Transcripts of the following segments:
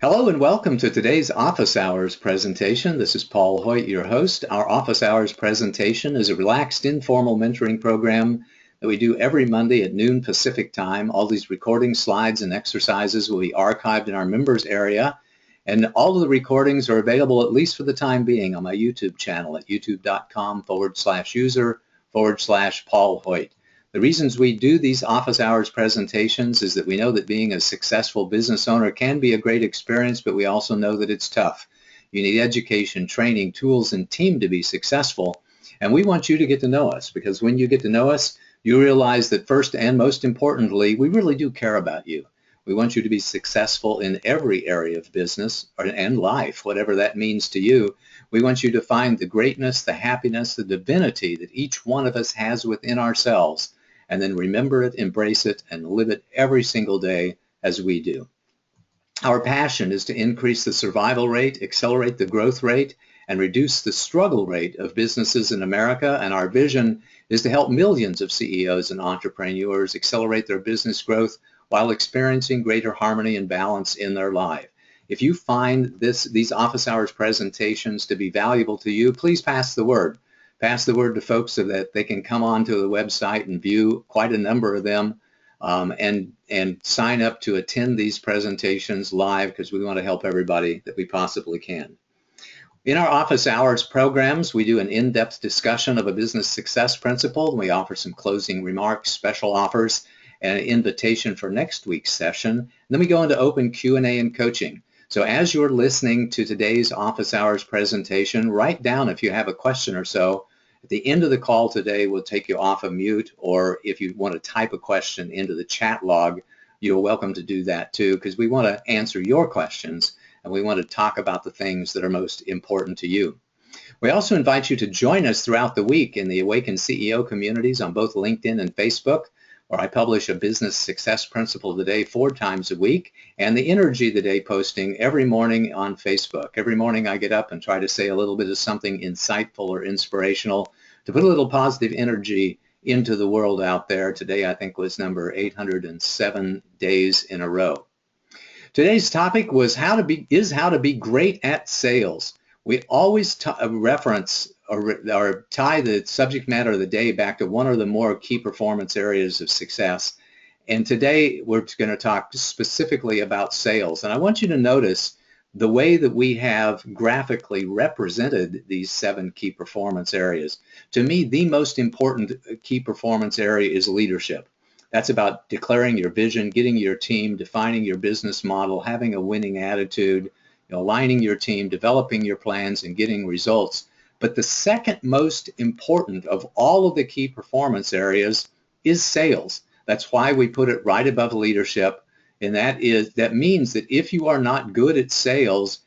Hello and welcome to today's Office Hours presentation. This is Paul Hoyt, your host. Our Office Hours presentation is a relaxed, informal mentoring program that we do every Monday at noon Pacific time. All these recordings, slides, and exercises will be archived in our members area. And all of the recordings are available, at least for the time being, on my YouTube channel at youtube.com/user/Paul Hoyt. The reasons we do these office hours presentations is that we know that being a successful business owner can be a great experience, but we also know that it's tough. You need education, training, tools, and team to be successful. And we want you to get to know us, because when you get to know us, you realize that first and most importantly, we really do care about you. We want you to be successful in every area of business and life, whatever that means to you. We want you to find the greatness, the happiness, the divinity that each one of us has within ourselves, and then remember it, embrace it, and live it every single day as we do. Our passion is to increase the survival rate, accelerate the growth rate, and reduce the struggle rate of businesses in America. And our vision is to help millions of CEOs and entrepreneurs accelerate their business growth while experiencing greater harmony and balance in their life. If you find these office hours presentations to be valuable to you, please pass the word. Pass the word to folks so that they can come on to the website and view quite a number of them and sign up to attend these presentations live, because we want to help everybody that we possibly can. In our office hours programs, we do an in-depth discussion of a business success principle, and we offer some closing remarks, special offers, and an invitation for next week's session. And then we go into open Q&A and coaching. So as you're listening to today's office hours presentation, write down if you have a question or so. At the end of the call today, we'll take you off of mute, or if you want to type a question into the chat log, you're welcome to do that too, because we want to answer your questions and we want to talk about the things that are most important to you. We also invite you to join us throughout the week in the Awakened CEO communities on both LinkedIn and Facebook, where I publish a business success principle of the day 4 times a week, and the energy of the day posting every morning on Facebook. Every morning I get up and try to say a little bit of something insightful or inspirational to put a little positive energy into the world out there. Today I think was number 807 days in a row. Today's topic was how to be great at sales. We always reference or tie the subject matter of the day back to one or the more key performance areas of success. And today we're going to talk specifically about sales. And I want you to notice the way that we have graphically represented these 7 key performance areas. To me, the most important key performance area is leadership. That's about declaring your vision, getting your team, defining your business model, having a winning attitude, aligning your team, developing your plans, and getting results. But the second most important of all of the key performance areas is sales. That's why we put it right above leadership. And that means that if you are not good at sales,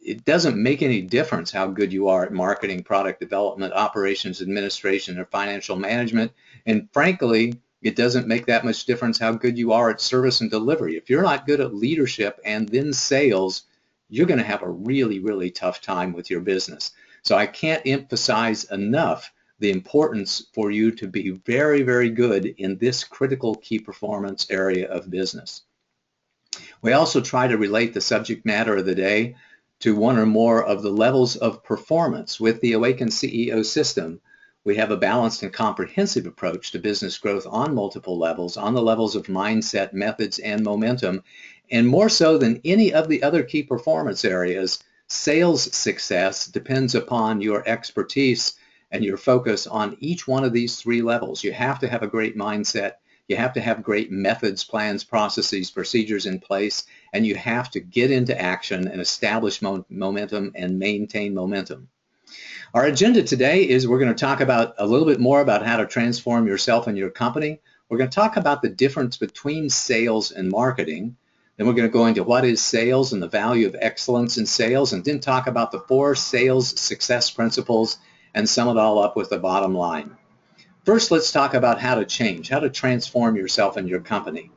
it doesn't make any difference how good you are at marketing, product development, operations, administration, or financial management. And frankly, it doesn't make that much difference how good you are at service and delivery. If you're not good at leadership and then sales, you're going to have a really, really tough time with your business. So I can't emphasize enough the importance for you to be very, very good in this critical key performance area of business. We also try to relate the subject matter of the day to one or more of the levels of performance. With the Awakened CEO system, we have a balanced and comprehensive approach to business growth on multiple levels, on the levels of mindset, methods, and momentum. And more so than any of the other key performance areas, sales success depends upon your expertise and your focus on each one of these 3 levels. You have to have a great mindset. You have to have great methods, plans, processes, procedures in place, and you have to get into action and establish momentum and maintain momentum. Our agenda today is we're going to talk about a little bit more about how to transform yourself and your company. We're going to talk about the difference between sales and marketing. Then we're going to go into what is sales and the value of excellence in sales, and then talk about the 4 sales success principles and sum it all up with the bottom line. First, let's talk about how to change, how to transform yourself and your company.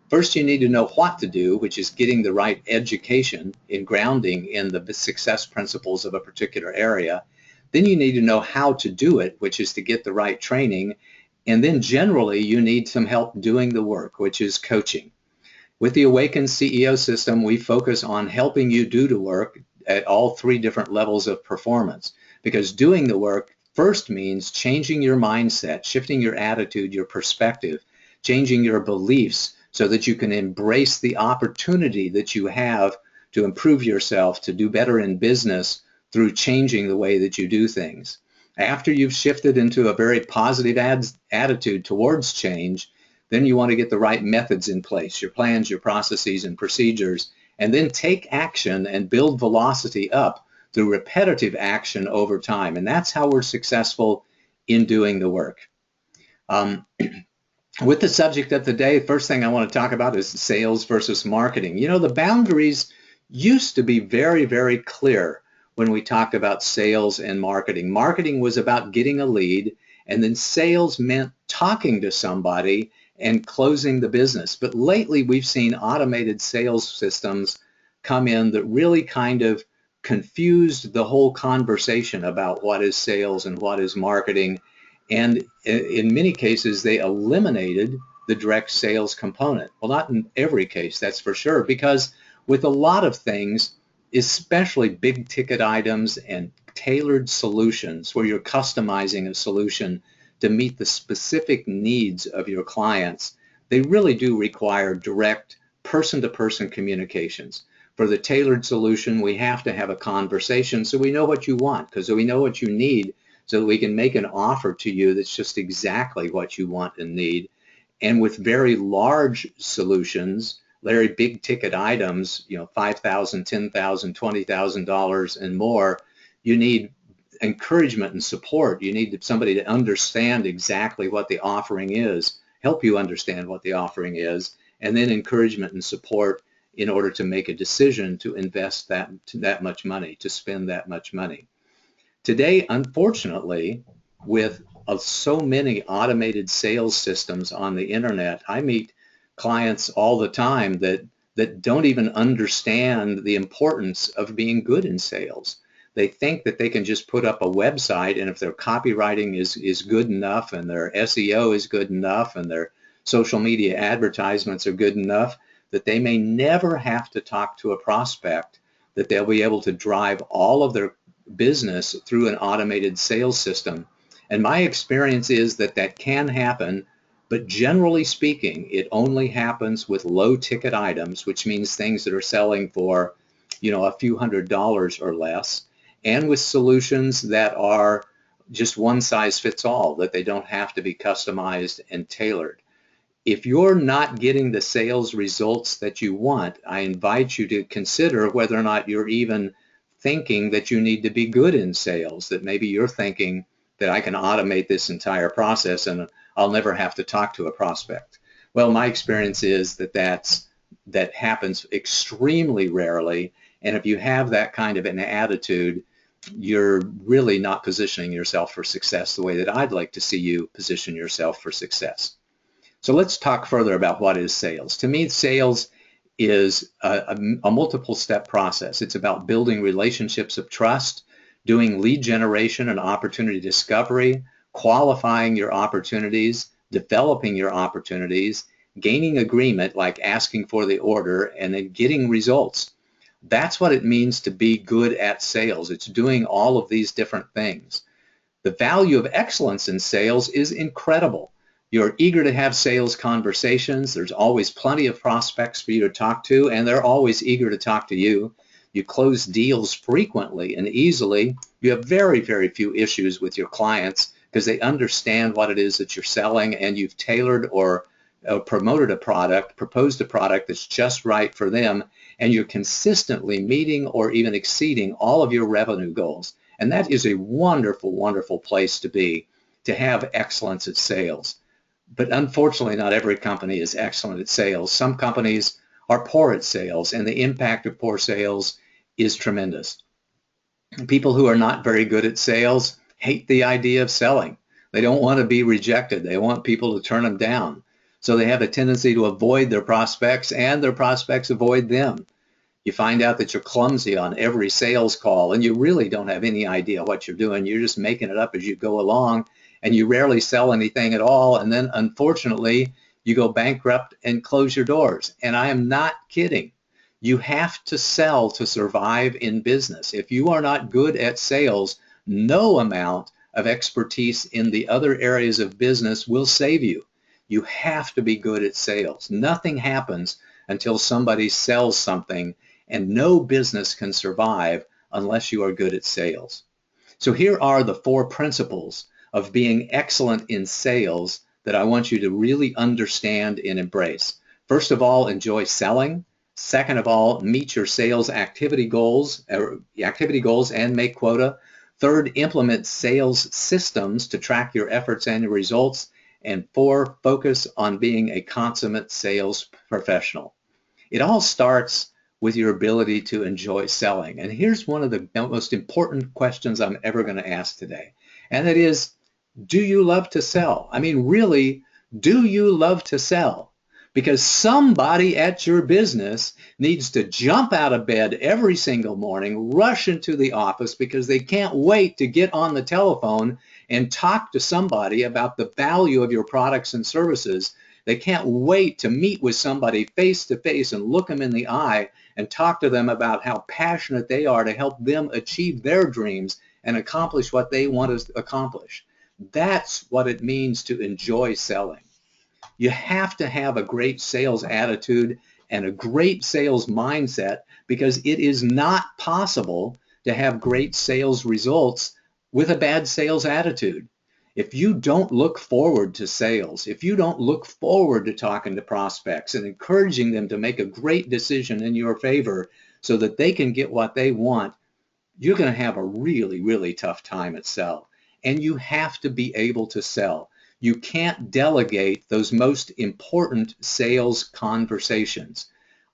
First, you need to know what to do, which is getting the right education in grounding in the success principles of a particular area. Then you need to know how to do it, which is to get the right training. And then generally, you need some help doing the work, which is coaching. With the Awakened CEO system, we focus on helping you do the work at all three different levels of performance, because doing the work first means changing your mindset, shifting your attitude, your perspective, changing your beliefs so that you can embrace the opportunity that you have to improve yourself, to do better in business through changing the way that you do things. After you've shifted into a very positive attitude towards change, then you want to get the right methods in place, your plans, your processes, and procedures, and then take action and build velocity up through repetitive action over time. And that's how we're successful in doing the work. With the subject of the day, first thing I want to talk about is sales versus marketing. You know, the boundaries used to be very, very clear when we talked about sales and marketing. Marketing was about getting a lead, and then sales meant talking to somebody and closing the business. But lately we've seen automated sales systems come in that really kind of confused the whole conversation about what is sales and what is marketing. And in many cases, they eliminated the direct sales component. Well, not in every case, that's for sure, because with a lot of things, especially big ticket items and tailored solutions where you're customizing a solution to meet the specific needs of your clients, they really do require direct person-to-person communications. For the tailored solution, we have to have a conversation so we know what you want, because we know what you need, so that we can make an offer to you that's just exactly what you want and need. And with very large solutions, very big ticket items, you know, $5,000, $10,000, $20,000 and more, you need encouragement and support. You need somebody to understand exactly what the offering is, help you understand what the offering is, and then encouragement and support in order to make a decision to invest that much money, to spend that much money. Today, unfortunately, with so many automated sales systems on the internet, I meet clients all the time that don't even understand the importance of being good in sales. They think that they can just put up a website, and if their copywriting is good enough and their SEO is good enough and their social media advertisements are good enough, that they may never have to talk to a prospect, that they'll be able to drive all of their business through an automated sales system. And my experience is that that can happen, but generally speaking, it only happens with low ticket items, which means things that are selling for, you know, a few $100s or less, and with solutions that are just one size fits all, that they don't have to be customized and tailored. If you're not getting the sales results that you want, I invite you to consider whether or not you're even thinking that you need to be good in sales, that maybe you're thinking that I can automate this entire process and I'll never have to talk to a prospect. Well, my experience is that happens extremely rarely, and if you have that kind of an attitude, you're really not positioning yourself for success the way that I'd like to see you position yourself for success. So let's talk further about what is sales. To me, sales is a multiple step process. It's about building relationships of trust, doing lead generation and opportunity discovery, qualifying your opportunities, developing your opportunities, gaining agreement like asking for the order, and then getting results. That's what it means to be good at sales. It's doing all of these different things. The value of excellence in sales is incredible. You're eager to have sales conversations. There's always plenty of prospects for you to talk to, and they're always eager to talk to you. You close deals frequently and easily. You have very, very few issues with your clients because they understand what it is that you're selling, and you've tailored or promoted a product, proposed a product that's just right for them, and you're consistently meeting or even exceeding all of your revenue goals. And that is a wonderful, wonderful place to be, to have excellence at sales. But unfortunately, not every company is excellent at sales. Some companies are poor at sales, and the impact of poor sales is tremendous. People who are not very good at sales hate the idea of selling. They don't want to be rejected. They want people to turn them down. So they have a tendency to avoid their prospects, and their prospects avoid them. You find out that you're clumsy on every sales call, and you really don't have any idea what you're doing. You're just making it up as you go along, and you rarely sell anything at all. And then, unfortunately, you go bankrupt and close your doors. And I am not kidding. You have to sell to survive in business. If you are not good at sales, no amount of expertise in the other areas of business will save you. You have to be good at sales. Nothing happens until somebody sells something, and no business can survive unless you are good at sales. So here are the 4 principles of being excellent in sales that I want you to really understand and embrace. First of all, enjoy selling. Second of all, meet your sales activity goals and make quota. Third, implement sales systems to track your efforts and your results. And 4, focus on being a consummate sales professional. It all starts with your ability to enjoy selling. And here's one of the most important questions I'm ever going to ask today. And that is, do you love to sell? I mean, really, do you love to sell? Because somebody at your business needs to jump out of bed every single morning, rush into the office because they can't wait to get on the telephone and talk to somebody about the value of your products and services. They can't wait to meet with somebody face to face and look them in the eye and talk to them about how passionate they are to help them achieve their dreams and accomplish what they want to accomplish. That's what it means to enjoy selling. You have to have a great sales attitude and a great sales mindset, because it is not possible to have great sales results with a bad sales attitude. If you don't look forward to sales, if you don't look forward to talking to prospects and encouraging them to make a great decision in your favor so that they can get what they want, you're going to have a really, really tough time at sell. And you have to be able to sell. You can't delegate those most important sales conversations.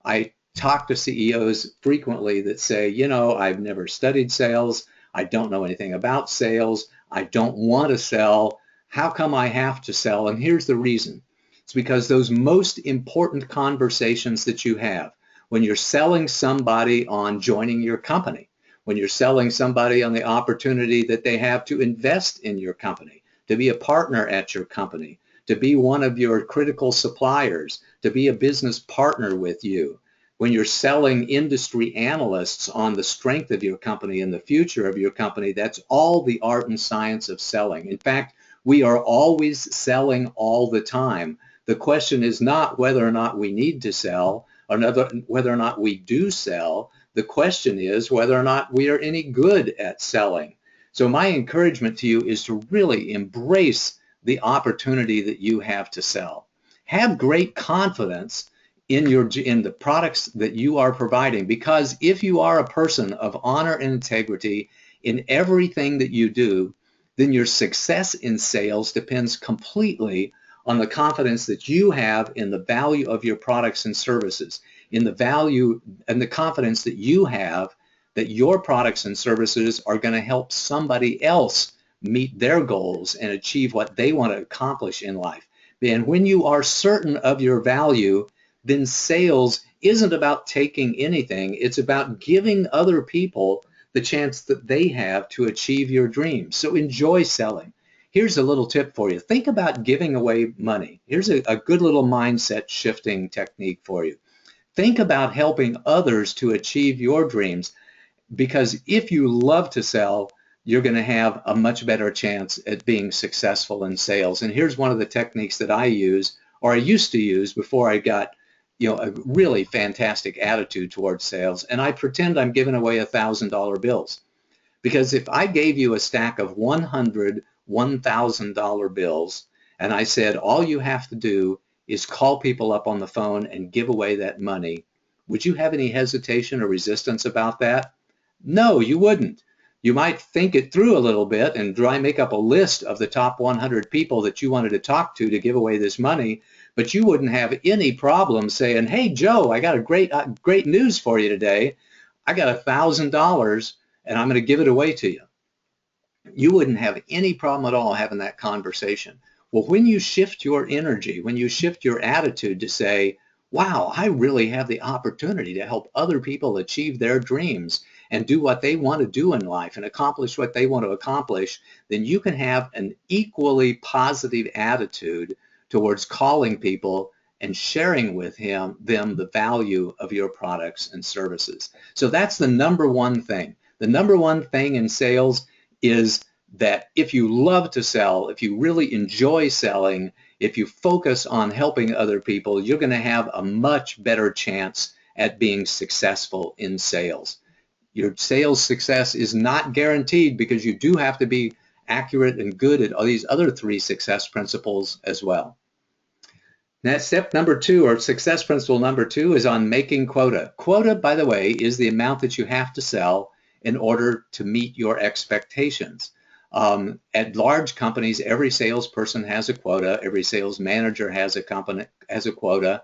I talk to CEOs frequently that say, you know, I've never studied sales. I don't know anything about sales. I don't want to sell. How come I have to sell? And here's the reason. It's because those most important conversations that you have when you're selling somebody on joining your company, when you're selling somebody on the opportunity that they have to invest in your company, to be a partner at your company, to be one of your critical suppliers, to be a business partner with you, when you're selling industry analysts on the strength of your company and the future of your company, that's all the art and science of selling. In fact, we are always selling all the time. The question is not whether or not we need to sell, or whether or not we do sell. The question is whether or not we are any good at selling. So my encouragement to you is to really embrace the opportunity that you have to sell. Have great confidence in the products that you are providing, because if you are a person of honor and integrity in everything that you do, then your success in sales depends completely on the confidence that you have in the value of your products and services, in the value and the confidence that you have that your products and services are going to help somebody else meet their goals and achieve what they want to accomplish in life. And when you are certain of your value, then sales isn't about taking anything. It's about giving other people the chance that they have to achieve your dreams. So enjoy selling. Here's a little tip for you. Think about giving away money. Here's a good little mindset shifting technique for you. Think about helping others to achieve your dreams, because if you love to sell, you're going to have a much better chance at being successful in sales. And here's one of the techniques that I use, or I used to use before I got a really fantastic attitude towards sales, and I pretend I'm giving away $1,000 bills. Because if I gave you a stack of 100 $1,000 bills and I said all you have to do is call people up on the phone and give away that money, would you have any hesitation or resistance about that? No, you wouldn't. You might think it through a little bit and make up a list of the top 100 people that you wanted to talk to give away this money, but you wouldn't have any problem saying, hey, Joe, I got a great news for you today. I got $1,000 and I'm going to give it away to you. You wouldn't have any problem at all having that conversation. Well, when you shift your energy, when you shift your attitude to say, wow, I really have the opportunity to help other people achieve their dreams and do what they want to do in life and accomplish what they want to accomplish, then you can have an equally positive attitude towards calling people and sharing with them the value of your products and services. So that's the number one thing. The number one thing in sales is that if you love to sell, if you really enjoy selling, if you focus on helping other people, you're going to have a much better chance at being successful in sales. Your sales success is not guaranteed because you do have to be accurate and good at all these other three success principles as well. Now, step number two, or success principle number two, is on making quota. Quota, by the way, is the amount that you have to sell in order to meet your expectations. At large companies, every salesperson has a quota. Every sales manager has a quota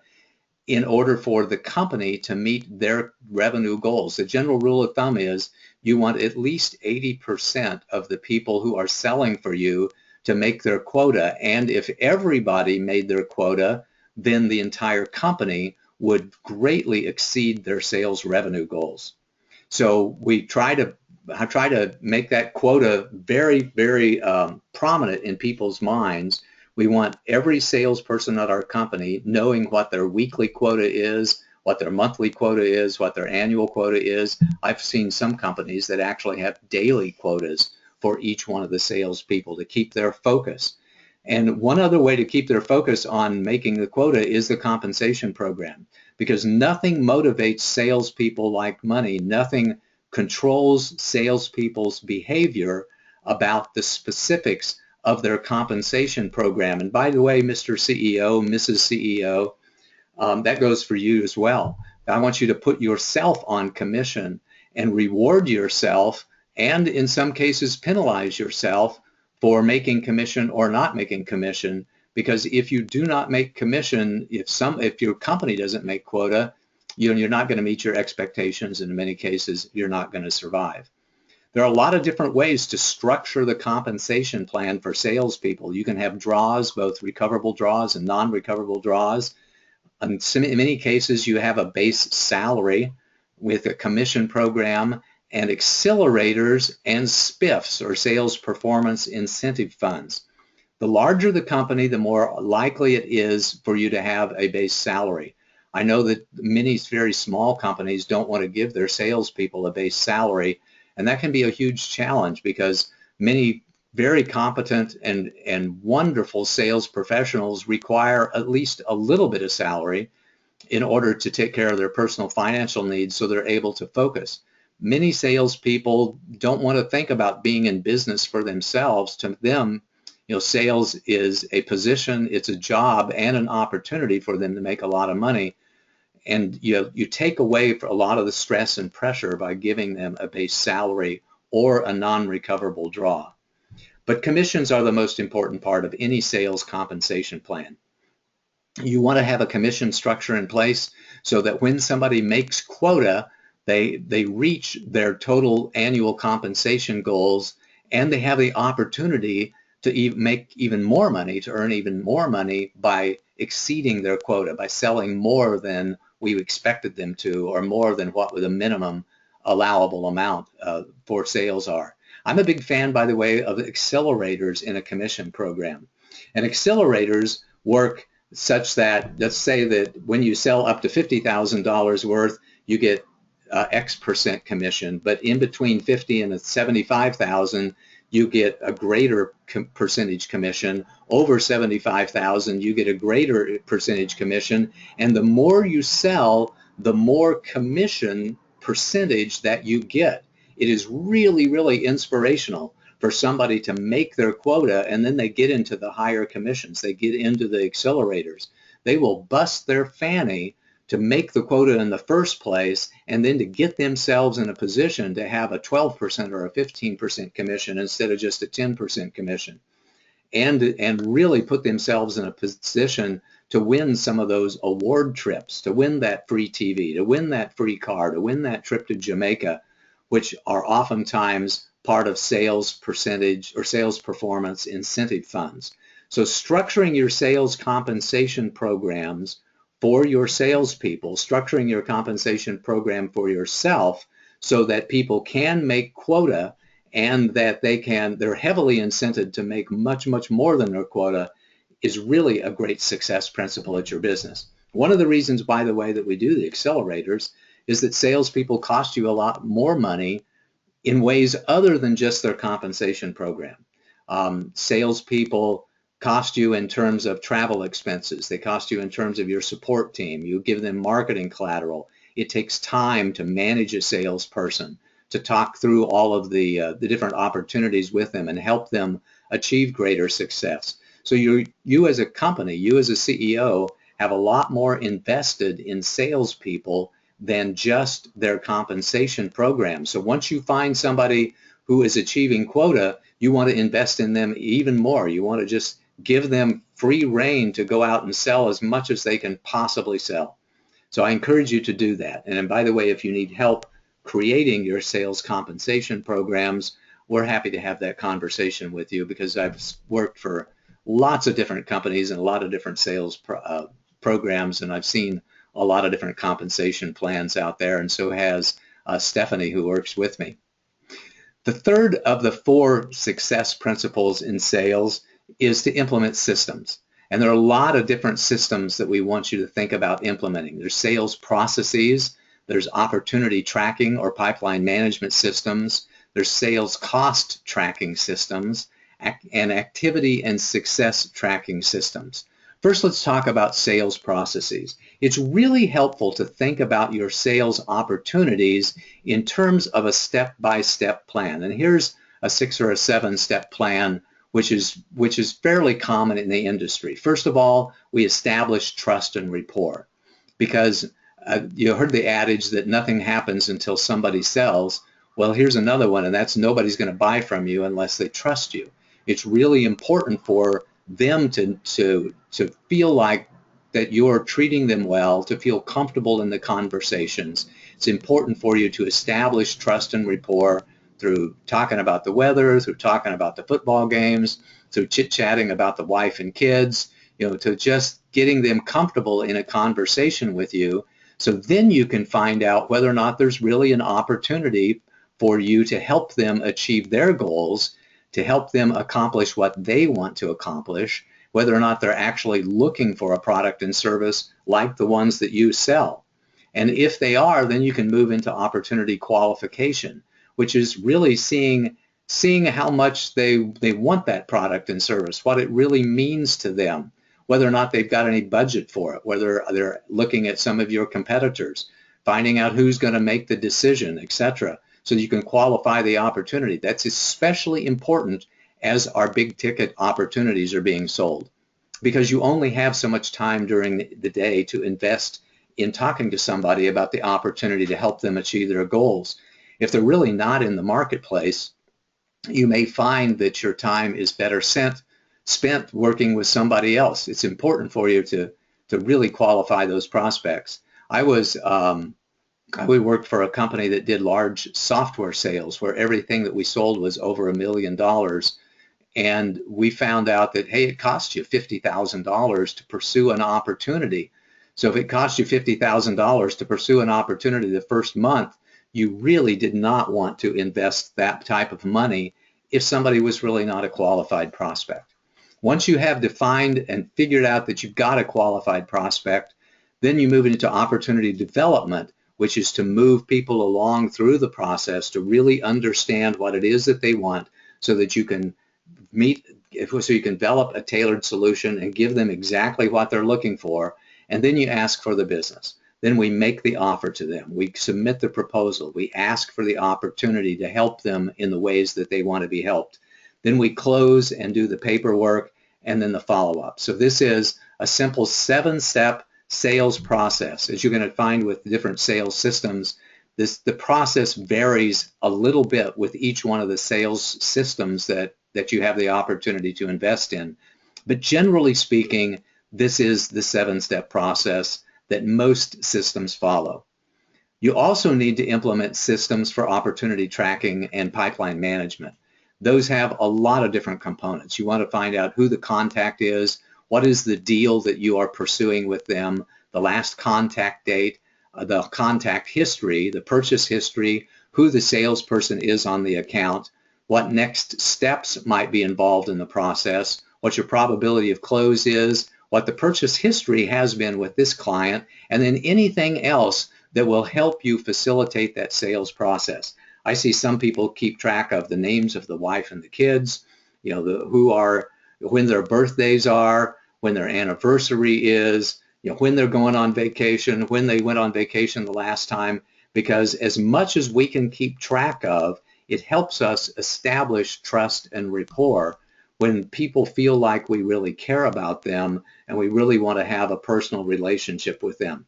in order for the company to meet their revenue goals. The general rule of thumb is you want at least 80% of the people who are selling for you to make their quota. And if everybody made their quota, then the entire company would greatly exceed their sales revenue goals. So I try to make that quota very, very prominent in people's minds. We want every salesperson at our company knowing what their weekly quota is, what their monthly quota is, what their annual quota is. I've seen some companies that actually have daily quotas for each one of the salespeople to keep their focus. And one other way to keep their focus on making the quota is the compensation program, because nothing motivates salespeople like money. Nothing controls salespeople's behavior about the specifics of their compensation program. And by the way, Mr. CEO, Mrs. CEO, that goes for you as well. I want you to put yourself on commission and reward yourself, and in some cases penalize yourself for making commission or not making commission, because if you do not make commission, if your company doesn't make quota, you're not going to meet your expectations, and in many cases you're not going to survive. There are a lot of different ways to structure the compensation plan for salespeople. You can have draws, both recoverable draws and non-recoverable draws. In many cases you have a base salary with a commission program and accelerators and SPIFs, or sales performance incentive funds. The larger the company, the more likely it is for you to have a base salary. I know that many very small companies don't want to give their salespeople a base salary, and that can be a huge challenge because many very competent and wonderful sales professionals require at least a little bit of salary in order to take care of their personal financial needs so they're able to focus. Many salespeople don't want to think about being in business for themselves. To them, sales is a position, it's a job, and an opportunity for them to make a lot of money. And you take away a lot of the stress and pressure by giving them a base salary or a non-recoverable draw. But commissions are the most important part of any sales compensation plan. You want to have a commission structure in place so that when somebody makes quota, they reach their total annual compensation goals, and they have the opportunity to make even more money, to earn even more money by exceeding their quota, by selling more than we expected them to, or more than what the minimum allowable amount for sales are. I'm a big fan, by the way, of accelerators in a commission program. And accelerators work such that, let's say that when you sell up to $50,000 worth, you get X% commission, but in between 50 and 75,000, you get a greater percentage commission. Over 75,000, you get a greater percentage commission, and the more you sell, the more commission percentage that you get. It is really, really inspirational for somebody to make their quota, and then they get into the higher commissions. They get into the accelerators. They will bust their fanny to make the quota in the first place, and then to get themselves in a position to have a 12% or a 15% commission instead of just a 10% commission, and really put themselves in a position to win some of those award trips, to win that free TV, to win that free car, to win that trip to Jamaica, which are oftentimes part of sales percentage or sales performance incentive funds. So structuring your sales compensation programs for your salespeople, structuring your compensation program for yourself so that people can make quota, and that they're heavily incented to make much, much more than their quota, is really a great success principle at your business. One of the reasons, by the way, that we do the accelerators is that salespeople cost you a lot more money in ways other than just their compensation program. Salespeople cost you in terms of travel expenses. They cost you in terms of your support team. You give them marketing collateral. It takes time to manage a salesperson, to talk through all of the different opportunities with them and help them achieve greater success. So you as a company, you as a CEO, have a lot more invested in salespeople than just their compensation program. So once you find somebody who is achieving quota, you want to invest in them even more. You want to just give them free rein to go out and sell as much as they can possibly sell. So I encourage you to do that. And by the way, if you need help creating your sales compensation programs, we're happy to have that conversation with you, because I've worked for lots of different companies and a lot of different sales programs, and I've seen a lot of different compensation plans out there, and so has Stephanie, who works with me. The third of the 4 success principles in sales is to implement systems. And there are a lot of different systems that we want you to think about implementing. There's sales processes, there's opportunity tracking or pipeline management systems, there's sales cost tracking systems, and activity and success tracking systems. First, let's talk about sales processes. It's really helpful to think about your sales opportunities in terms of a step-by-step plan. And here's a 6 or a 7-step plan, which is fairly common in the industry. First of all, we establish trust and rapport, because you heard the adage that nothing happens until somebody sells. Well, here's another one, and that's nobody's going to buy from you unless they trust you. It's really important for them to feel like that you're treating them well, to feel comfortable in the conversations. It's important for you to establish trust and rapport through talking about the weather, through talking about the football games, through chit-chatting about the wife and kids, to just getting them comfortable in a conversation with you. So then you can find out whether or not there's really an opportunity for you to help them achieve their goals, to help them accomplish what they want to accomplish, whether or not they're actually looking for a product and service like the ones that you sell. And if they are, then you can move into opportunity qualification, which is really seeing how much they want that product and service, what it really means to them, whether or not they've got any budget for it, whether they're looking at some of your competitors, finding out who's going to make the decision, etc., so you can qualify the opportunity. That's especially important as our big ticket opportunities are being sold, because you only have so much time during the day to invest in talking to somebody about the opportunity to help them achieve their goals. If they're really not in the marketplace, you may find that your time is better spent working with somebody else. It's important for you to really qualify those prospects. I worked for a company that did large software sales where everything that we sold was over $1 million. And we found out that, hey, it costs you $50,000 to pursue an opportunity. So if it costs you $50,000 to pursue an opportunity the first month, you really did not want to invest that type of money if somebody was really not a qualified prospect. Once you have defined and figured out that you've got a qualified prospect, then you move into opportunity development, which is to move people along through the process to really understand what it is that they want, so that you can develop a tailored solution and give them exactly what they're looking for. And then you ask for the business. Then we make the offer to them. We submit the proposal. We ask for the opportunity to help them in the ways that they want to be helped. Then we close and do the paperwork and then the follow-up. So this is a simple 7-step sales process. As you're going to find with different sales systems, the process varies a little bit with each one of the sales systems that you have the opportunity to invest in. But generally speaking, this is the 7-step process that most systems follow. You also need to implement systems for opportunity tracking and pipeline management. Those have a lot of different components. You want to find out who the contact is, what is the deal that you are pursuing with them, the last contact date, the contact history, the purchase history, who the salesperson is on the account, what next steps might be involved in the process, what your probability of close is, what the purchase history has been with this client, and then anything else that will help you facilitate that sales process. I see some people keep track of the names of the wife and the kids, you know, when their birthdays are, when their anniversary is, you know, when they're going on vacation, when they went on vacation the last time, because as much as we can keep track of, it helps us establish trust and rapport when people feel like we really care about them and we really want to have a personal relationship with them.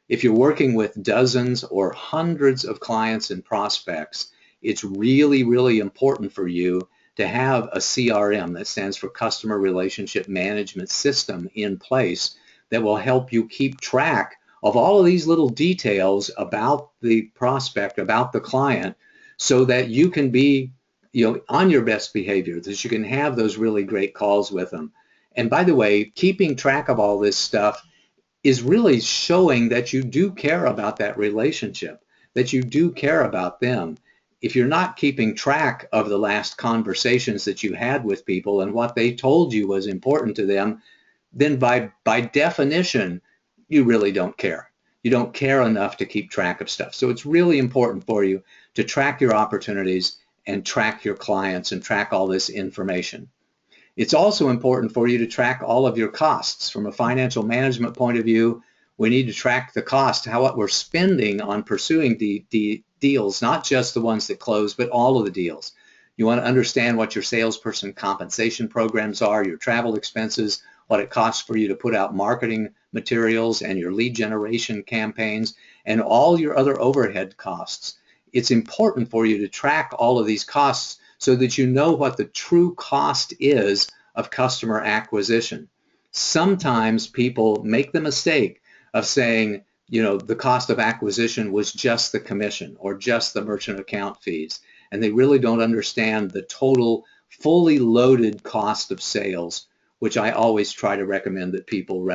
If you're working with dozens or hundreds of clients and prospects, it's really, really important for you to have a CRM, that stands for Customer Relationship Management System, in place that will help you keep track of all of these little details about the prospect, about the client, so that you can be, you know, on your best behavior, that you can have those really great calls with them. And by the way, keeping track of all this stuff is really showing that you do care about that relationship, that you do care about them. If you're not keeping track of the last conversations that you had with people and what they told you was important to them, then by definition, you really don't care. You don't care enough to keep track of stuff. So it's really important for you to track your opportunities and track your clients and track all this information. It's also important for you to track all of your costs. From a financial management point of view, we need to track the cost, what we're spending on pursuing the deals, not just the ones that close, but all of the deals. You want to understand what your salesperson compensation programs are, your travel expenses, what it costs for you to put out marketing materials and your lead generation campaigns, and all your other overhead costs. It's important for you to track all of these costs so that you know what the true cost is of customer acquisition. Sometimes people make the mistake of saying, you know, the cost of acquisition was just the commission or just the merchant account fees, and they really don't understand the total, fully loaded cost of sales, which I always try to recommend that people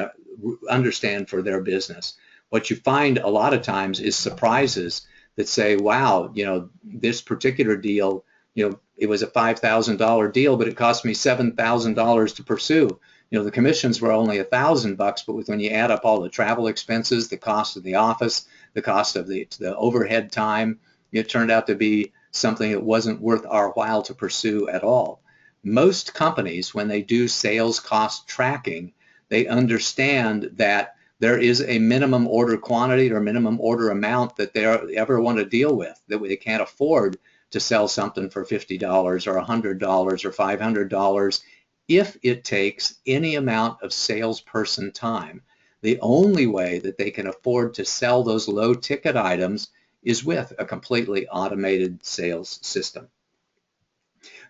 understand for their business. What you find a lot of times is surprises that say, wow, you know, this particular deal, you know, it was a $5,000 deal, but it cost me $7,000 to pursue. You know, the commissions were only $1,000, but when you add up all the travel expenses, the cost of the office, the cost of the overhead time, it turned out to be something that wasn't worth our while to pursue at all. Most companies, when they do sales cost tracking, they understand that there is a minimum order quantity or minimum order amount that they ever want to deal with, that they can't afford to sell something for $50 or $100 or $500 if it takes any amount of salesperson time. The only way that they can afford to sell those low ticket items is with a completely automated sales system.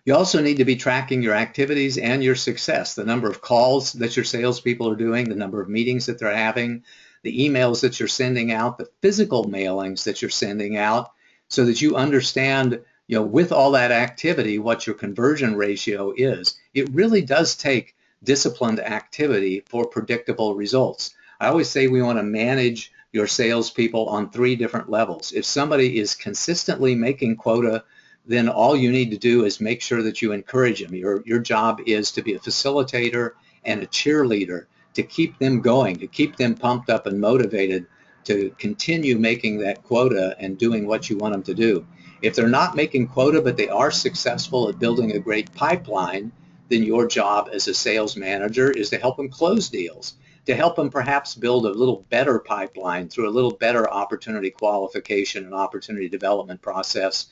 You also need to be tracking your activities and your success, the number of calls that your salespeople are doing, the number of meetings that they're having, the emails that you're sending out, the physical mailings that you're sending out, so that you understand, you know, with all that activity, what your conversion ratio is. It really does take disciplined activity for predictable results. I always say we want to manage your salespeople on 3 different levels. If somebody is consistently making quota, then all you need to do is make sure that you encourage them. Your job is to be a facilitator and a cheerleader, to keep them going, to keep them pumped up and motivated to continue making that quota and doing what you want them to do. If they're not making quota, but they are successful at building a great pipeline, then your job as a sales manager is to help them close deals, to help them perhaps build a little better pipeline through a little better opportunity qualification and opportunity development process,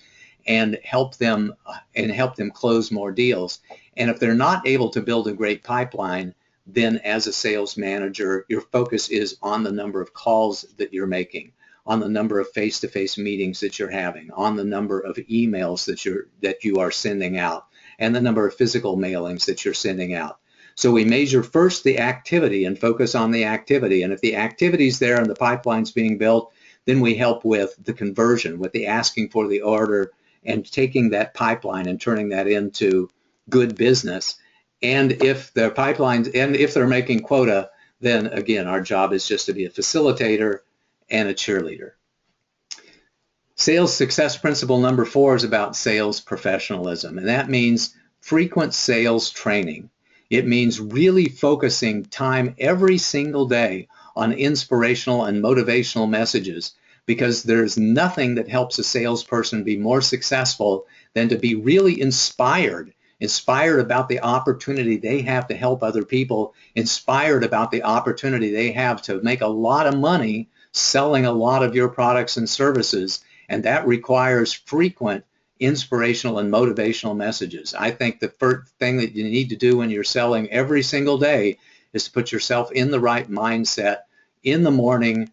and help them close more deals. And if they're not able to build a great pipeline, then as a sales manager, your focus is on the number of calls that you're making, on the number of face-to-face meetings that you're having, on the number of emails that you are sending out, and the number of physical mailings that you're sending out. So we measure first the activity and focus on the activity. And if the activity's there and the pipeline's being built, then we help with the conversion, with the asking for the order and taking that pipeline and turning that into good business. And if their pipelines, and if they're making quota, then again, our job is just to be a facilitator and a cheerleader. Sales success principle number 4 is about sales professionalism, and that means frequent sales training. It means really focusing time every single day on inspirational and motivational messages, because there's nothing that helps a salesperson be more successful than to be really inspired about the opportunity they have to help other people, inspired about the opportunity they have to make a lot of money selling a lot of your products and services. And that requires frequent inspirational and motivational messages. I think the first thing that you need to do when you're selling every single day is to put yourself in the right mindset in the morning,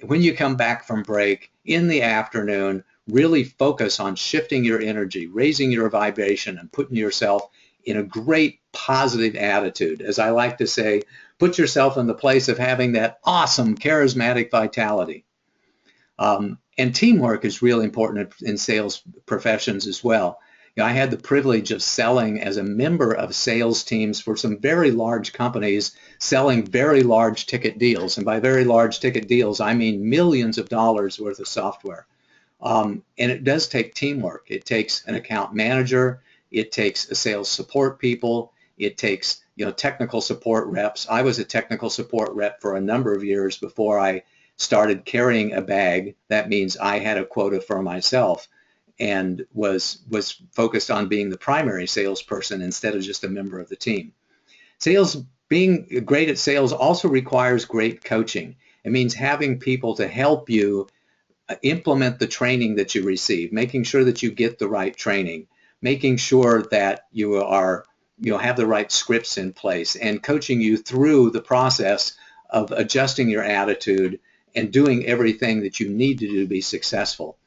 when you come back from break, in the afternoon. Really focus on shifting your energy, raising your vibration, and putting yourself in a great positive attitude. As I like to say, put yourself in the place of having that awesome charismatic vitality. And teamwork is really important in sales professions as well. I had the privilege of selling as a member of sales teams for some very large companies, selling very large ticket deals. And by very large ticket deals, I mean millions of dollars worth of software. And it does take teamwork. It takes an account manager. It takes a sales support people. It takes, technical support reps. I was a technical support rep for a number of years before I started carrying a bag. That means I had a quota for myself and was focused on being the primary salesperson instead of just a member of the team. Being great at sales also requires great coaching. It means having people to help you implement the training that you receive, making sure that you get the right training, making sure that you have the right scripts in place, and coaching you through the process of adjusting your attitude and doing everything that you need to do to be successful.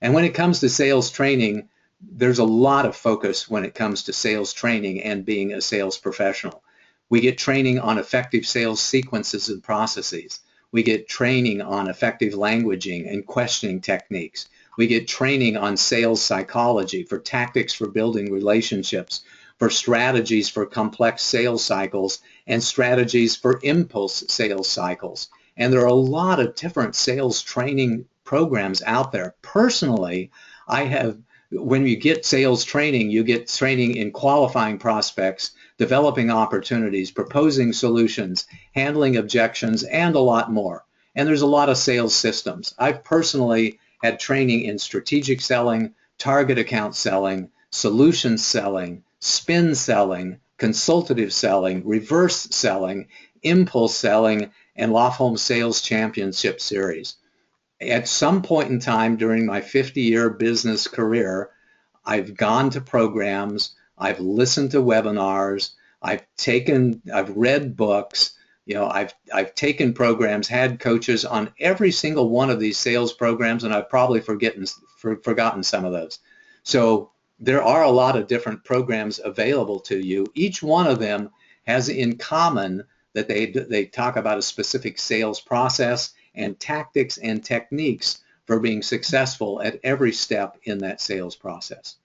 And when it comes to sales training, there's a lot of focus when it comes to sales training and being a sales professional. We get training on effective sales sequences and processes. We get training on effective languaging and questioning techniques. We get training on sales psychology, for tactics for building relationships, for strategies for complex sales cycles, and strategies for impulse sales cycles. And there are a lot of different sales training programs out there. Personally, when you get sales training, you get training in qualifying prospects, developing opportunities, proposing solutions, handling objections, and a lot more. And there's a lot of sales systems. I've personally had training in strategic selling, target account selling, solution selling, spin selling, consultative selling, reverse selling, impulse selling, and Lofholm Sales Championship Series. At some point in time during my 50-year business career, I've gone to programs, I've listened to webinars, I've read books, I've taken programs, had coaches on every single one of these sales programs, and I've probably forgotten some of those. So there are a lot of different programs available to you. Each one of them has in common that they talk about a specific sales process and tactics and techniques for being successful at every step in that sales process.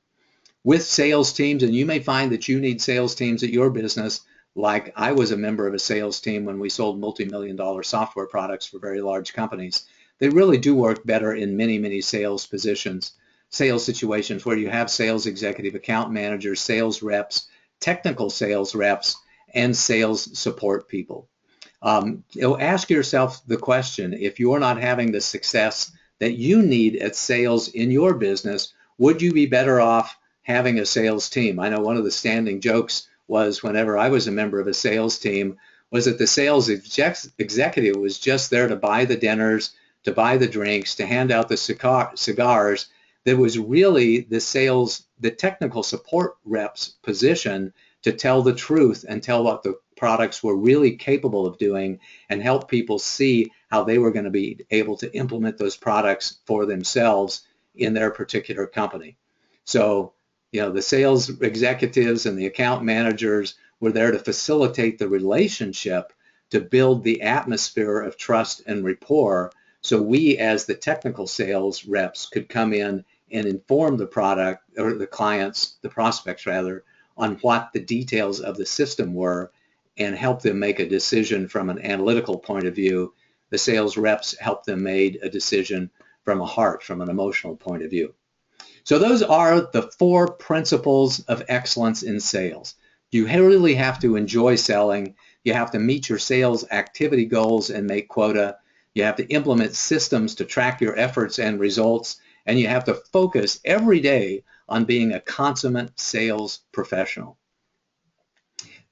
With sales teams, and you may find that you need sales teams at your business, like I was a member of a sales team when we sold multi-million-dollar software products for very large companies. They really do work better in many, many sales situations where you have sales executive, account managers, sales reps, technical sales reps, and sales support people. Ask yourself the question, if you're not having the success that you need at sales in your business, would you be better off having a sales team? I know one of the standing jokes was, whenever I was a member of a sales team, was that the sales executive was just there to buy the dinners, to buy the drinks, to hand out the cigars. That was really the technical support rep's position to tell the truth and tell what the products were really capable of doing and help people see how they were going to be able to implement those products for themselves in their particular company. So, the sales executives and the account managers were there to facilitate the relationship, to build the atmosphere of trust and rapport, so we as the technical sales reps could come in and inform the product, or the clients, the prospects rather, on what the details of the system were and help them make a decision from an analytical point of view. The sales reps help them make a decision from a heart, from an emotional point of view. So those are the 4 principles of excellence in sales. You really have to enjoy selling. You have to meet your sales activity goals and make quota. You have to implement systems to track your efforts and results. And you have to focus every day on being a consummate sales professional.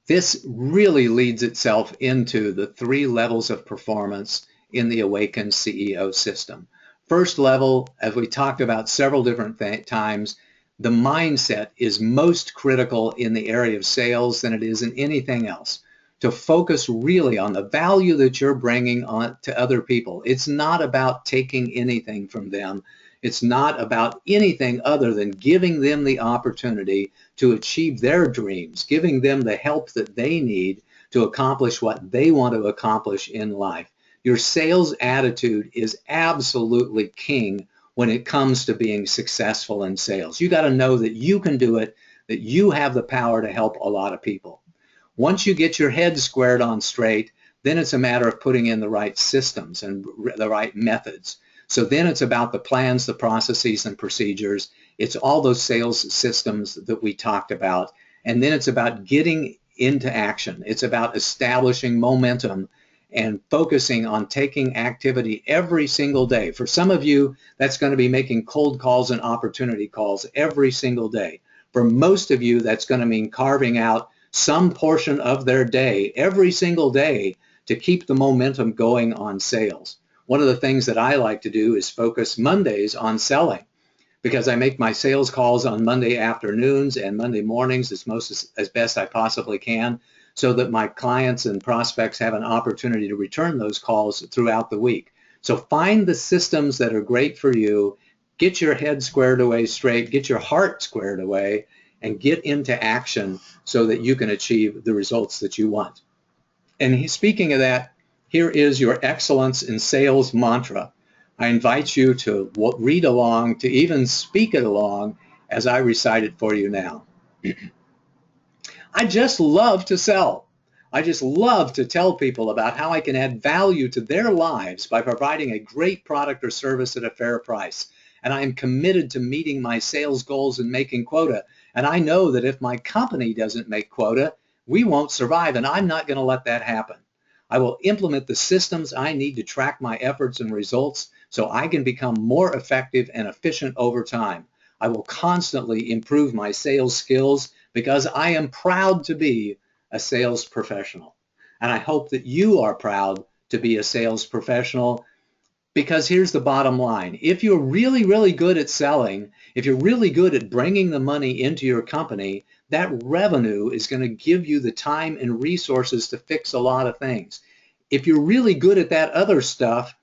This really leads itself into the 3 levels of performance in the Awakened CEO system. First level, as we talked about several different times, the mindset is most critical in the area of sales than it is in anything else. To focus really on the value that you're bringing on to other people. It's not about taking anything from them. It's not about anything other than giving them the opportunity to achieve their dreams, giving them the help that they need to accomplish what they want to accomplish in life. Your sales attitude is absolutely king when it comes to being successful in sales. You got to know that you can do it, that you have the power to help a lot of people. Once you get your head squared on straight, then it's a matter of putting in the right systems and the right methods. So then it's about the plans, the processes, and procedures. It's all those sales systems that we talked about. And then it's about getting into action. It's about establishing momentum and focusing on taking activity every single day. For some of you, that's going to be making cold calls and opportunity calls every single day. For most of you, that's going to mean carving out some portion of their day every single day to keep the momentum going on sales. One of the things that I like to do is focus Mondays on selling, because I make my sales calls on Monday afternoons and Monday mornings as best I possibly can, so that my clients and prospects have an opportunity to return those calls throughout the week. So find the systems that are great for you, get your head squared away straight, get your heart squared away, and get into action so that you can achieve the results that you want. And speaking of that, here is your excellence in sales mantra. I invite you to read along, to even speak it along as I recite it for you now. I just love to sell. I just love to tell people about how I can add value to their lives by providing a great product or service at a fair price. And I am committed to meeting my sales goals and making quota. And I know that if my company doesn't make quota, we won't survive, and I'm not going to let that happen. I will implement the systems I need to track my efforts and results so I can become more effective and efficient over time. I will constantly improve my sales skills because I am proud to be a sales professional. And I hope that you are proud to be a sales professional, because here's the bottom line. If you're really, really good at selling, if you're really good at bringing the money into your company, that revenue is going to give you the time and resources to fix a lot of things. If you're really good at that other stuff,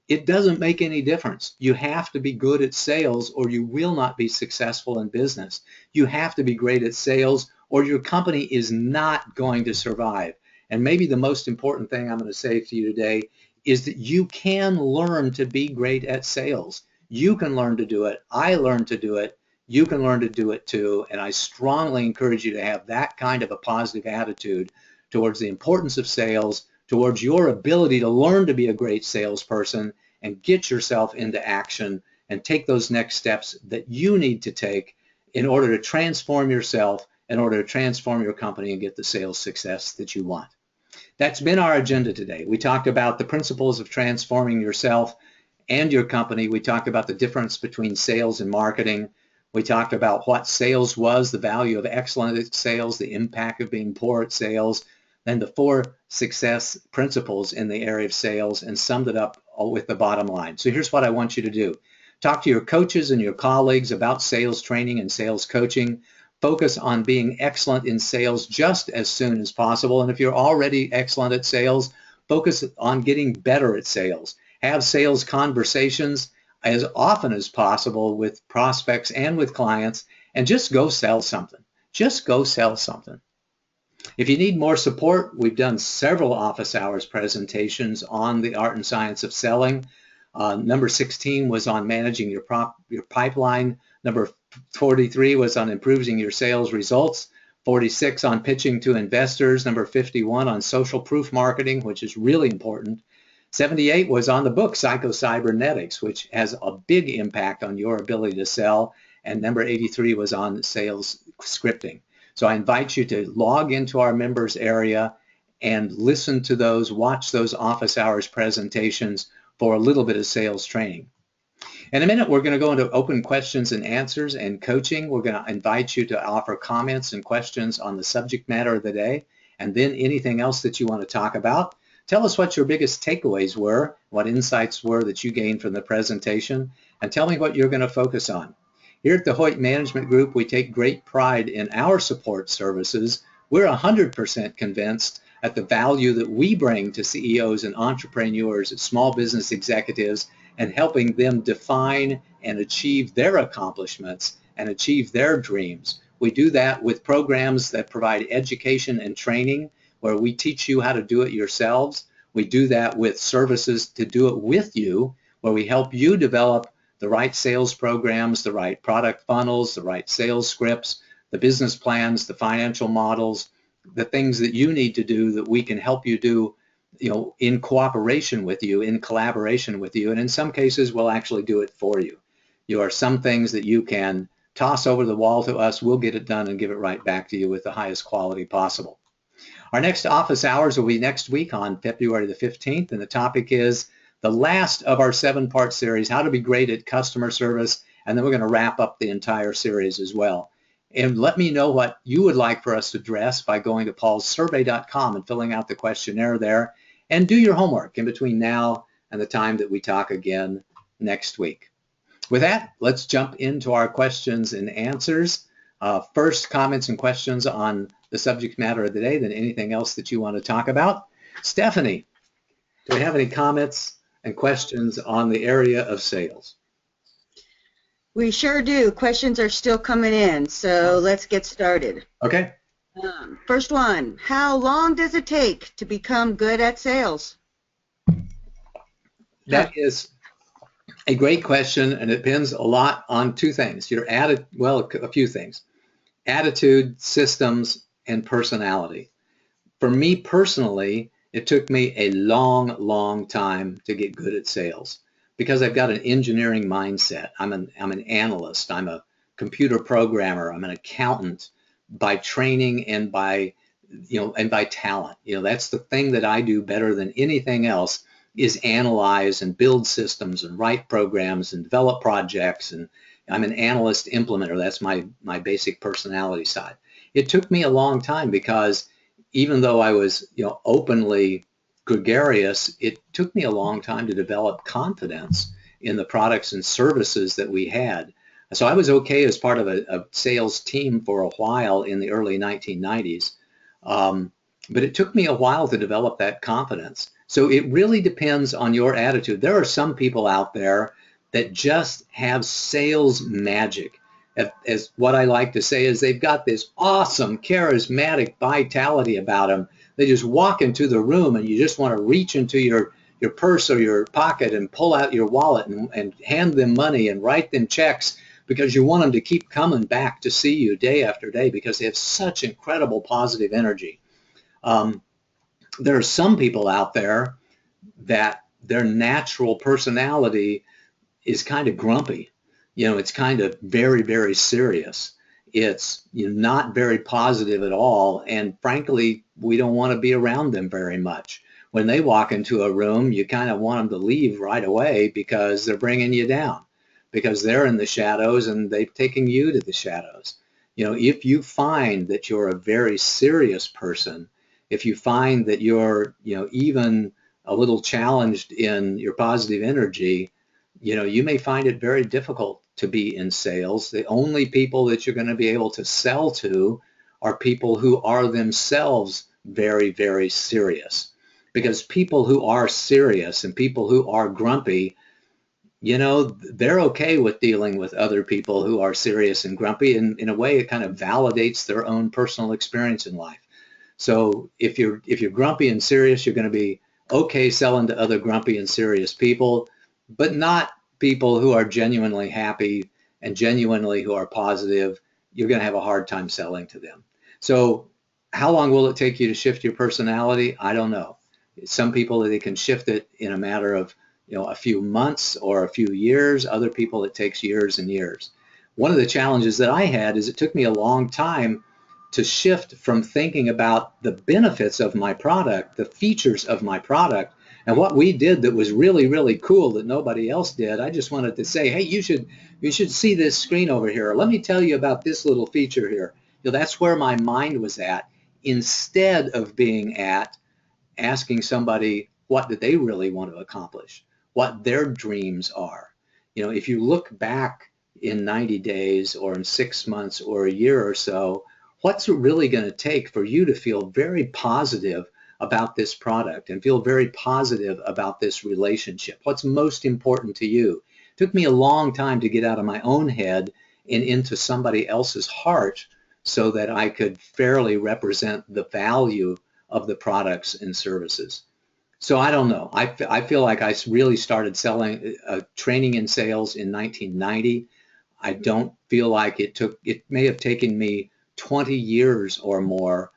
it doesn't make any difference. You have to be good at sales or you will not be successful in business. You have to be great at sales or your company is not going to survive. And maybe the most important thing I'm going to say to you today is that you can learn to be great at sales. You can learn to do it. I learned to do it. You can learn to do it too. And I strongly encourage you to have that kind of a positive attitude towards the importance of sales, towards your ability to learn to be a great salesperson and get yourself into action and take those next steps that you need to take in order to transform yourself, in order to transform your company and get the sales success that you want. That's been our agenda today. We talked about the principles of transforming yourself and your company. We talked about the difference between sales and marketing. We talked about what sales was, the value of excellent at sales, the impact of being poor at sales, then the 4 success principles in the area of sales, and summed it up with the bottom line. So here's what I want you to do. Talk to your coaches and your colleagues about sales training and sales coaching. Focus on being excellent in sales just as soon as possible. And if you're already excellent at sales, focus on getting better at sales. Have sales conversations as often as possible with prospects and with clients, and just go sell something. Just go sell something. If you need more support, we've done several office hours presentations on the art and science of selling. Number 16 was on managing your pipeline. Number 43 was on improving your sales results. 46 on pitching to investors. Number 51 on social proof marketing, which is really important. 78 was on the book Psycho-Cybernetics, which has a big impact on your ability to sell. And number 83 was on sales scripting. So I invite you to log into our members area and listen to those, watch those office hours presentations for a little bit of sales training. In a minute, we're going to go into open questions and answers and coaching. We're going to invite you to offer comments and questions on the subject matter of the day, and then anything else that you want to talk about. Tell us what your biggest takeaways were, what insights were that you gained from the presentation, and tell me what you're going to focus on. Here at the Hoyt Management Group, we take great pride in our support services. We're 100% convinced at the value that we bring to CEOs and entrepreneurs, small business executives, and helping them define and achieve their accomplishments and achieve their dreams. We do that with programs that provide education and training where we teach you how to do it yourselves. We do that with services to do it with you, where we help you develop the right sales programs, the right product funnels, the right sales scripts, the business plans, the financial models, the things that you need to do that we can help you do, in cooperation with you, in collaboration with you, and in some cases we'll actually do it for you. There are some things that you can toss over the wall to us, we'll get it done and give it right back to you with the highest quality possible. Our next office hours will be next week on February the 15th, and the topic is the last of our 7-part series, how to be great at customer service, and then we're going to wrap up the entire series as well. And let me know what you would like for us to address by going to paulsurvey.com and filling out the questionnaire there, and do your homework in between now and the time that we talk again next week. With that, let's jump into our questions and answers. First, comments and questions on the subject matter of the day, then anything else that you want to talk about. Stephanie, do we have any comments and questions on the area of sales? We sure do. Questions are still coming in, so let's get started. Okay. First one, how long does it take to become good at sales? That is a great question, and it depends a lot on two things. A few things. Attitude, systems, and personality. For me personally, it took me a long, long time to get good at sales because I've got an engineering mindset. I'm an analyst. I'm a computer programmer. I'm an accountant by training and by talent. That's the thing that I do better than anything else is analyze and build systems and write programs and develop projects, and I'm an analyst implementer. That's my basic personality side. It took me a long time because even though I was openly gregarious, it took me a long time to develop confidence in the products and services that we had. So I was okay as part of a sales team for a while in the early 1990s, but it took me a while to develop that confidence. So it really depends on your attitude. There are some people out there that just have sales magic. As what I like to say is they've got this awesome, charismatic vitality about them. They just walk into the room and you just want to reach into your purse or your pocket and pull out your wallet and hand them money and write them checks because you want them to keep coming back to see you day after day because they have such incredible positive energy. There are some people out there that their natural personality is kind of grumpy. It's kind of very, very serious. It's not very positive at all, and frankly, we don't want to be around them very much. When they walk into a room, you kind of want them to leave right away because they're bringing you down, because they're in the shadows and they've taken you to the shadows. If you find that you're a very serious person, if you find that you're, even a little challenged in your positive energy, you may find it very difficult to be in sales. The only people that you're going to be able to sell to are people who are themselves very, very serious. Because people who are serious and people who are grumpy, they're okay with dealing with other people who are serious and grumpy. And in a way, it kind of validates their own personal experience in life. So if you're grumpy and serious, you're going to be okay selling to other grumpy and serious people, but not people who are genuinely happy and genuinely who are positive. You're going to have a hard time selling to them. So how long will it take you to shift your personality? I don't know. Some people, they can shift it in a matter of a few months or a few years. Other people, it takes years and years. One of the challenges that I had is it took me a long time to shift from thinking about the benefits of my product, the features of my product, and what we did that was really, really cool that nobody else did. I just wanted to say, hey, you should see this screen over here. Let me tell you about this little feature here. That's where my mind was at, instead of being at asking somebody what do they really want to accomplish, what their dreams are. If you look back in 90 days or in 6 months or a year or so, what's it really going to take for you to feel very positive about this product and feel very positive about this relationship? What's most important to you? It took me a long time to get out of my own head and into somebody else's heart so that I could fairly represent the value of the products and services. So I don't know. I feel like I really started selling training in sales in 1990. I don't feel like it may have taken me 20 years or more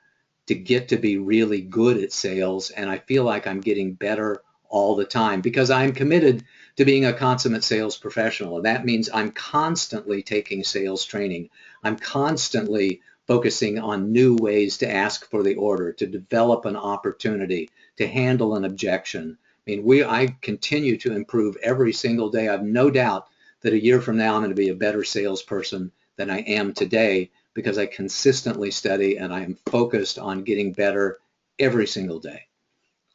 to get to be really good at sales, and I feel like I'm getting better all the time because I'm committed to being a consummate sales professional. And that means I'm constantly taking sales training. I'm constantly focusing on new ways to ask for the order, to develop an opportunity, to handle an objection. I continue to improve every single day. I have no doubt that a year from now I'm going to be a better salesperson than I am today because I consistently study and I am focused on getting better every single day.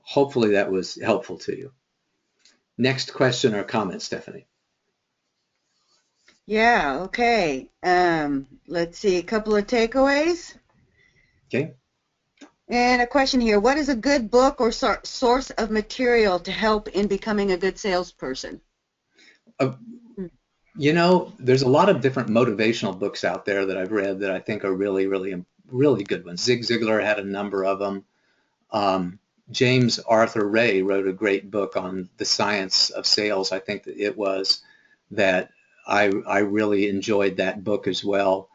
Hopefully that was helpful to you. Next question or comment, Stephanie. Yeah, okay. Let's see, a couple of takeaways. Okay. And a question here, what is a good book or source of material to help in becoming a good salesperson? There's a lot of different motivational books out there that I've read that I think are really, really, really good ones. Zig Ziglar had a number of them. James Arthur Ray wrote a great book on the science of sales. I think that it was that I really enjoyed that book as well.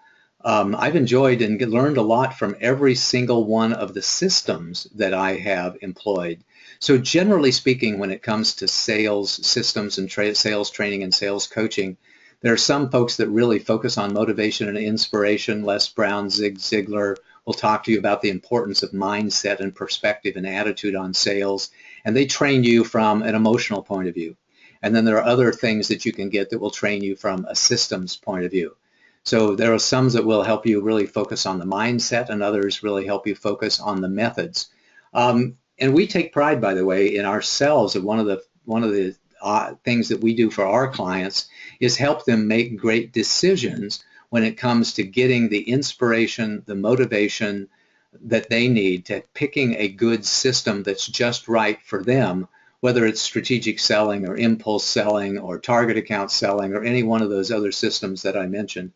I've enjoyed and learned a lot from every single one of the systems that I have employed. So generally speaking, when it comes to sales systems and sales training and sales coaching, there are some folks that really focus on motivation and inspiration. Les Brown, Zig Ziglar will talk to you about the importance of mindset and perspective and attitude on sales, and they train you from an emotional point of view. And then there are other things that you can get that will train you from a systems point of view. So there are some that will help you really focus on the mindset, and others really help you focus on the methods. And we take pride, by the way, in ourselves. And one of the things that we do for our clients is help them make great decisions when it comes to getting the inspiration, the motivation that they need, to picking a good system that's just right for them, whether it's strategic selling or impulse selling or target account selling or any one of those other systems that I mentioned,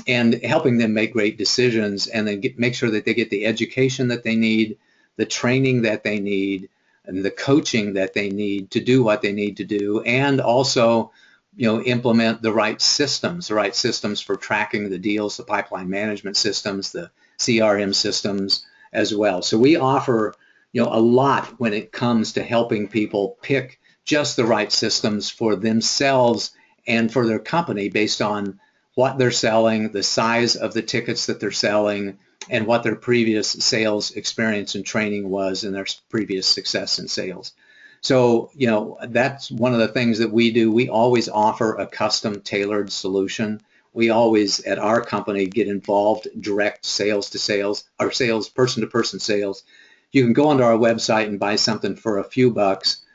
and helping them make great decisions and then make sure that they get the education that they need, the training that they need, and the coaching that they need to do what they need to do, and also implement the right systems for tracking the deals, the pipeline management systems, the CRM systems as well. So we offer a lot when it comes to helping people pick just the right systems for themselves and for their company based on what they're selling, the size of the tickets that they're selling, and what their previous sales experience and training was and their previous success in sales. So, that's one of the things that we do. We always offer a custom tailored solution. We always, at our company, get involved direct sales to sales, or sales, person-to-person sales. You can go onto our website and buy something for a few bucks,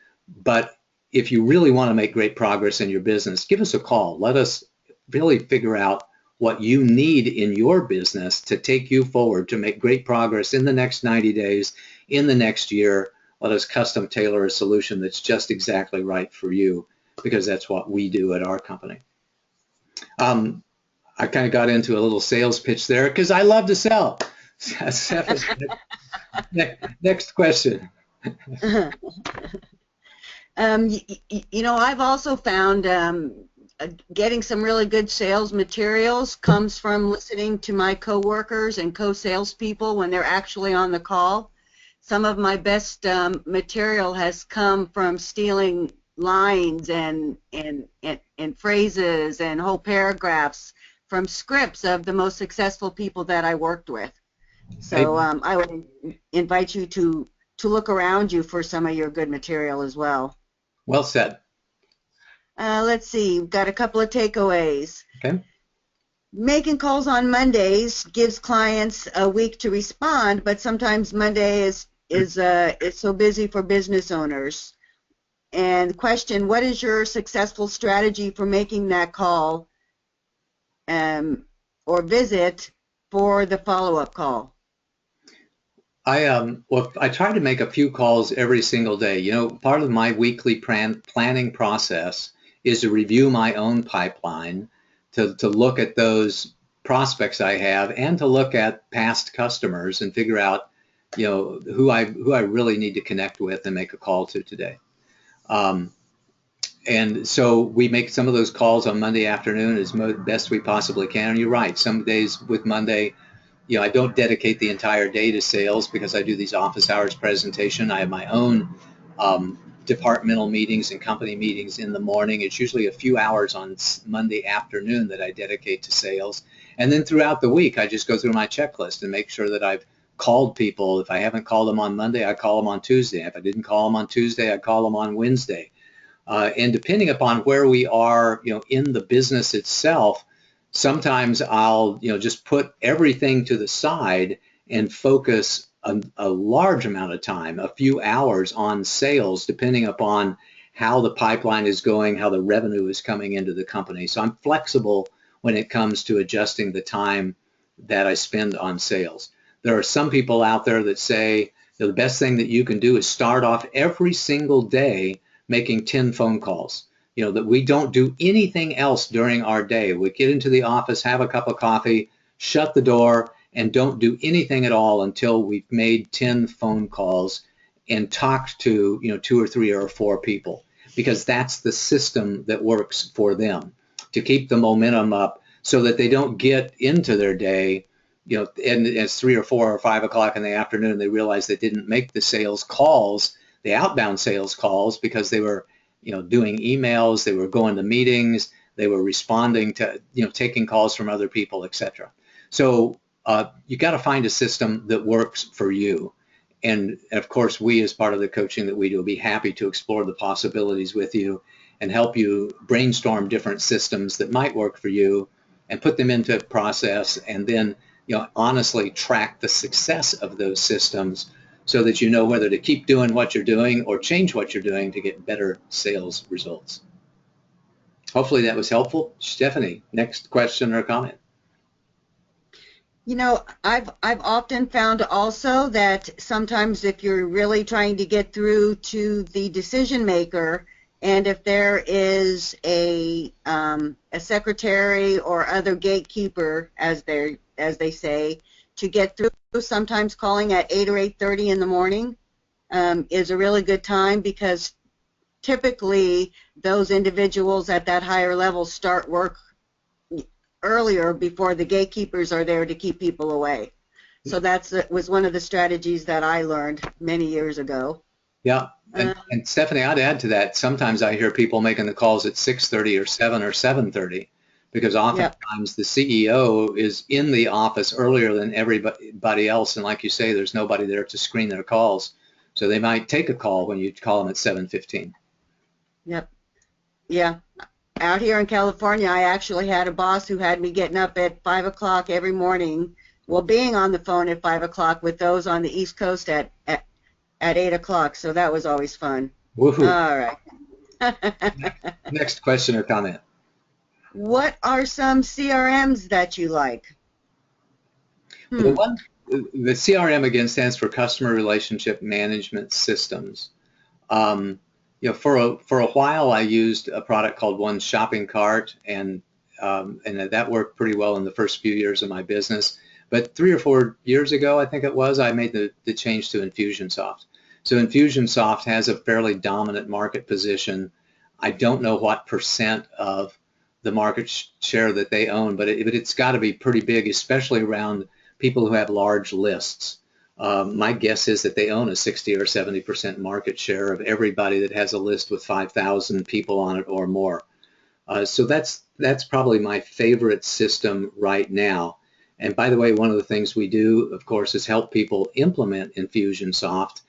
but if you really want to make great progress in your business, give us a call. Let us really figure out what you need in your business to take you forward to make great progress in the next 90 days, in the next year. Let us custom tailor a solution that's just exactly right for you, because that's what we do at our company. I kind of got into a little sales pitch there because I love to sell. Next question. I've also found getting some really good sales materials comes from listening to my coworkers and co-salespeople when they're actually on the call. Some of my best material has come from stealing lines and phrases and whole paragraphs from scripts of the most successful people that I worked with. Hey, So I would invite you to look around you for some of your good material as well. well said. Let's see, we've got a couple of takeaways. Okay. Making calls on Mondays gives clients a week to respond, but sometimes Monday is so busy for business owners. And question, what is your successful strategy for making that call um, or visit for the follow-up call? Well, I try to make a few calls every single day. You know, part of my weekly planning process is to review my own pipeline, to look at those prospects I have, and to look at past customers and figure out, you know, who I really need to connect with and make a call to today. Um, and so we make some of those calls on Monday afternoon as best we possibly can. And you're right, some days with Monday, you know, I don't dedicate the entire day to sales because I do these office hours presentation. I have my own departmental meetings and company meetings in the morning. It's usually a few hours on Monday afternoon that I dedicate to sales. And then throughout the week, I just go through my checklist and make sure that I've called people. If I haven't called them on Monday, I call them on Tuesday. If I didn't call them on Tuesday, I call them on Wednesday. And depending upon where we are, you know, in the business itself, sometimes I'll, you know, just put everything to the side and focus a large amount of time, a few hours on sales, depending upon how the pipeline is going, how the revenue is coming into the company. So I'm flexible when it comes to adjusting the time that I spend on sales. There are some people out there that say, you know, the best thing that you can do is start off every single day making 10 phone calls. You know, that we don't do anything else during our day. We get into the office, have a cup of coffee, shut the door, and don't do anything at all until we've made 10 phone calls and talked to, you know, 2 or 3 or 4 people, because that's the system that works for them to keep the momentum up so that they don't get into their day, you know, and it's 3 or 4 or 5 o'clock in the afternoon, they realize they didn't make the sales calls, the outbound sales calls, because they were, you know, doing emails, they were going to meetings, they were responding to, you know, taking calls from other people, etc. So you got to find a system that works for you. And of course, we, as part of the coaching that we do, will be happy to explore the possibilities with you and help you brainstorm different systems that might work for you and put them into process, and then, you know, honestly track the success of those systems so that you know whether to keep doing what you're doing or change what you're doing to get better sales results. Hopefully that was helpful. Stephanie, next question or comment? You know, I've often found also that sometimes if you're really trying to get through to the decision maker, and if there is a secretary or other gatekeeper, as they say, to get through, sometimes calling at 8 or 8:30 in the morning is a really good time, because typically those individuals at that higher level start work earlier before the gatekeepers are there to keep people away. So that was one of the strategies that I learned many years ago. Yeah, and Stephanie, I'd add to that. Sometimes I hear people making the calls at 6:30 or 7 or 7:30 because Yep, oftentimes the CEO is in the office earlier than everybody else, and like you say, there's nobody there to screen their calls. So they might take a call when you call them at 7:15. yep, yeah. Out here in California, I actually had a boss who had me getting up at 5 o'clock every morning, well, being on the phone at 5 o'clock with those on the East Coast at 8 o'clock, so that was always fun. Woohoo! All right. Next question or comment. What are some CRMs that you like? Well, the Hmm. one, the CRM again stands for Customer Relationship Management Systems. You know, for a while, I used a product called One Shopping Cart, and that worked pretty well in the first few years of my business. But 3 or 4 years ago, I think it was, I made the change to Infusionsoft. So Infusionsoft has a fairly dominant market position. I don't know what percent of the market share that they own, but it's got to be pretty big, especially around people who have large lists. My guess is that they own a 60 or 70% market share of everybody that has a list with 5,000 people on it or more. So that's probably my favorite system right now. And by the way, one of the things we do, of course, is help people implement Infusionsoft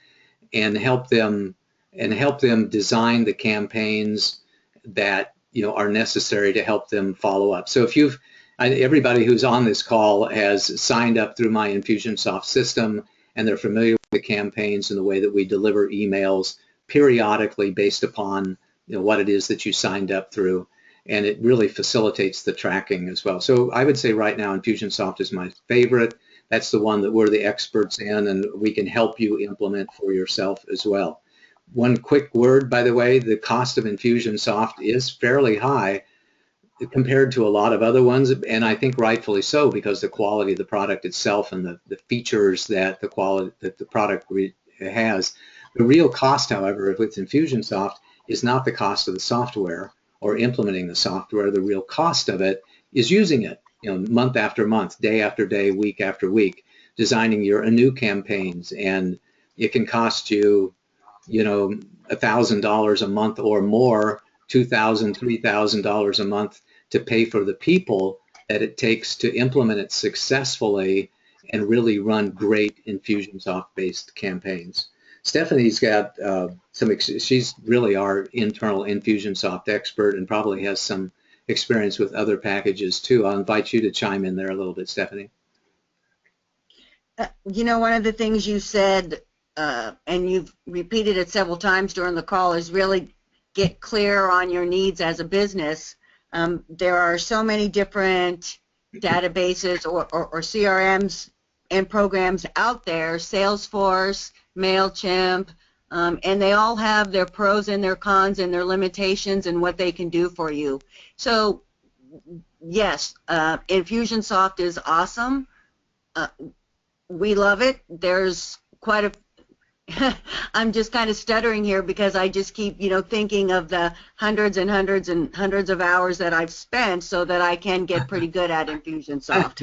and help them design the campaigns that are necessary to help them follow up. So if everybody who's on this call has signed up through my Infusionsoft system, and they're familiar with the campaigns and the way that we deliver emails periodically based upon what it is that you signed up through, and it really facilitates the tracking as well. So I would say right now Infusionsoft is my favorite. That's the one that we're the experts in, and we can help you implement for yourself as well. One quick word, by the way, the cost of Infusionsoft is fairly high compared to a lot of other ones, and I think rightfully so, because the quality of the product itself and the features that the product has. The real cost, however, with Infusionsoft is not the cost of the software or implementing the software. The real cost of it is using it, month after month, day after day, week after week, designing your new campaigns, and it can cost you, $1,000 a month or more, $2,000, $3,000 a month to pay for the people that it takes to implement it successfully and really run great Infusionsoft-based campaigns. Stephanie's got she's really our internal Infusionsoft expert and probably has some experience with other packages too. I'll invite you to chime in there a little bit, Stephanie. One of the things you said, and you've repeated it several times during the call, is really get clear on your needs as a business. There are so many different databases or CRMs and programs out there, Salesforce, MailChimp, and they all have their pros and their cons and their limitations and what they can do for you. So yes, Infusionsoft is awesome. We love it. There's quite a I'm just kind of stuttering here because I just keep, thinking of the hundreds and hundreds and hundreds of hours that I've spent so that I can get pretty good at Infusionsoft.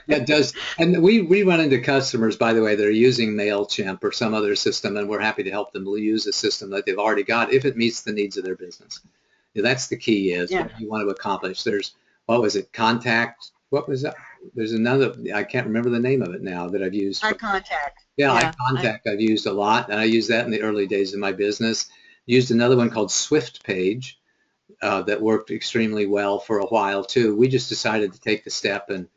Yeah, it does. And we run into customers, by the way, that are using MailChimp or some other system, and we're happy to help them use a system that they've already got if it meets the needs of their business. That's the key is what you want to accomplish. There's, what was it, Contact? What was that? There's another, I can't remember the name of it now, that I've used. iContact. Yeah, iContact I've used a lot, and I used that in the early days of my business. Used another one called SwiftPage that worked extremely well for a while too. We just decided to take the step and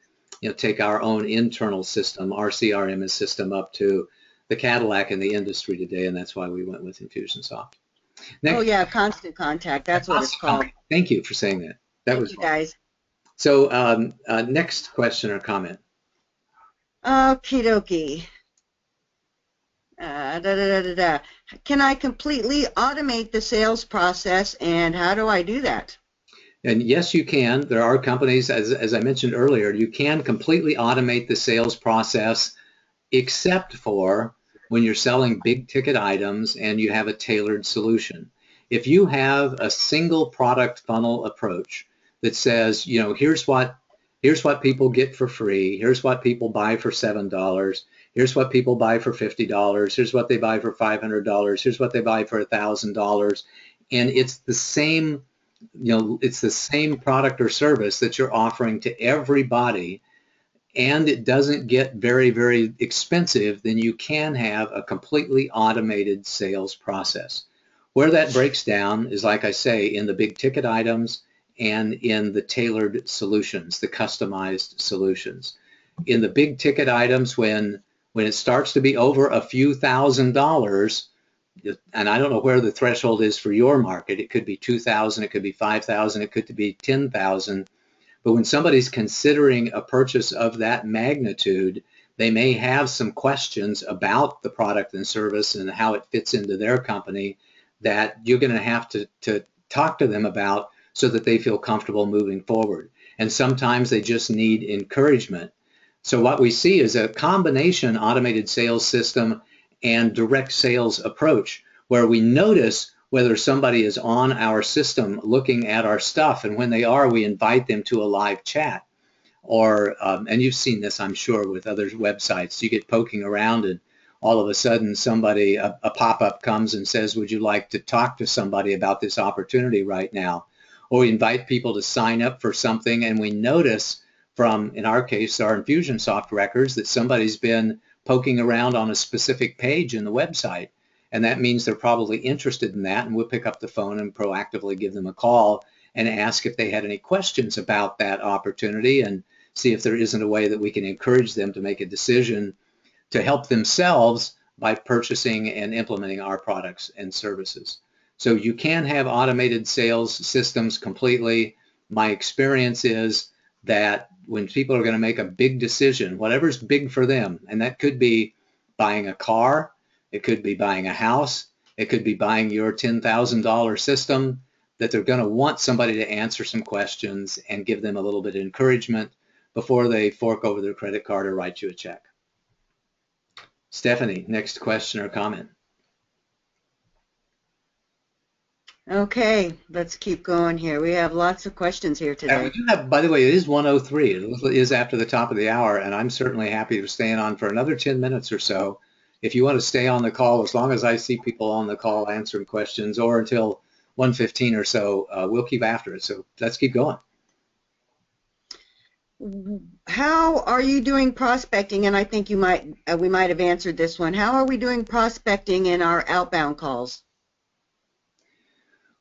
take our own internal system, our CRM system, up to the Cadillac in the industry today, and that's why we went with Infusionsoft. Next, Constant Contact. That's what it's called. Thank you for saying that. Thank you, guys. So next question or comment. Okie dokie. Can I completely automate the sales process, and how do I do that? And yes, you can. There are companies, as I mentioned earlier, you can completely automate the sales process, except for when you're selling big ticket items and you have a tailored solution. If you have a single product funnel approach that says, here's what people get for free, here's what people buy for $7, here's what people buy for $50, here's what they buy for $500, here's what they buy for $1,000, and it's the same, it's the same product or service that you're offering to everybody, and it doesn't get very, very expensive, then you can have a completely automated sales process. Where that breaks down is, like I say, in the big ticket items and in the tailored solutions, the customized solutions. In the big ticket items, when it starts to be over a few $1,000s, and I don't know where the threshold is for your market, it could be 2,000, it could be 5,000, it could be 10,000, but when somebody's considering a purchase of that magnitude, they may have some questions about the product and service and how it fits into their company that you're going to have to talk to them about so that they feel comfortable moving forward. And sometimes they just need encouragement. So what we see is a combination automated sales system and direct sales approach, where we notice whether somebody is on our system looking at our stuff, and when they are, we invite them to a live chat. Or, and you've seen this, I'm sure, with other websites. You get poking around and all of a sudden somebody, a pop-up comes and says, would you like to talk to somebody about this opportunity right now? Or we invite people to sign up for something, and we notice from, in our case, our Infusionsoft records that somebody's been poking around on a specific page in the website. And that means they're probably interested in that, and we'll pick up the phone and proactively give them a call and ask if they had any questions about that opportunity and see if there isn't a way that we can encourage them to make a decision to help themselves by purchasing and implementing our products and services. So you can have automated sales systems completely. My experience is that when people are going to make a big decision, whatever's big for them, and that could be buying a car, it could be buying a house, it could be buying your $10,000 system, that they're going to want somebody to answer some questions and give them a little bit of encouragement before they fork over their credit card or write you a check. Stephanie, next question or comment. Okay, let's keep going here. We have lots of questions here today. And we do have, by the way, it is 1:03. It is after the top of the hour, and I'm certainly happy to stay on for another 10 minutes or so. If you want to stay on the call, as long as I see people on the call answering questions, or until 1:15 or so, we'll keep after it. So let's keep going. How are you doing prospecting? And I think we might have answered this one. How are we doing prospecting in our outbound calls?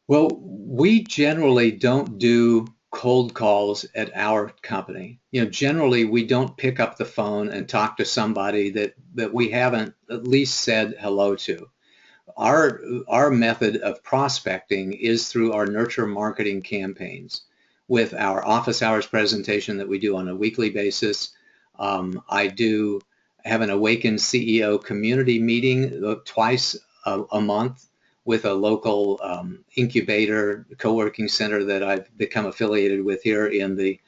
Well, we generally don't do cold calls at our company. Generally we don't pick up the phone and talk to somebody that we haven't at least said hello to. Our method of prospecting is through our nurture marketing campaigns with our office hours presentation that we do on a weekly basis. I do have an Awaken CEO community meeting twice a month with a local incubator co-working center that I've become affiliated with here in the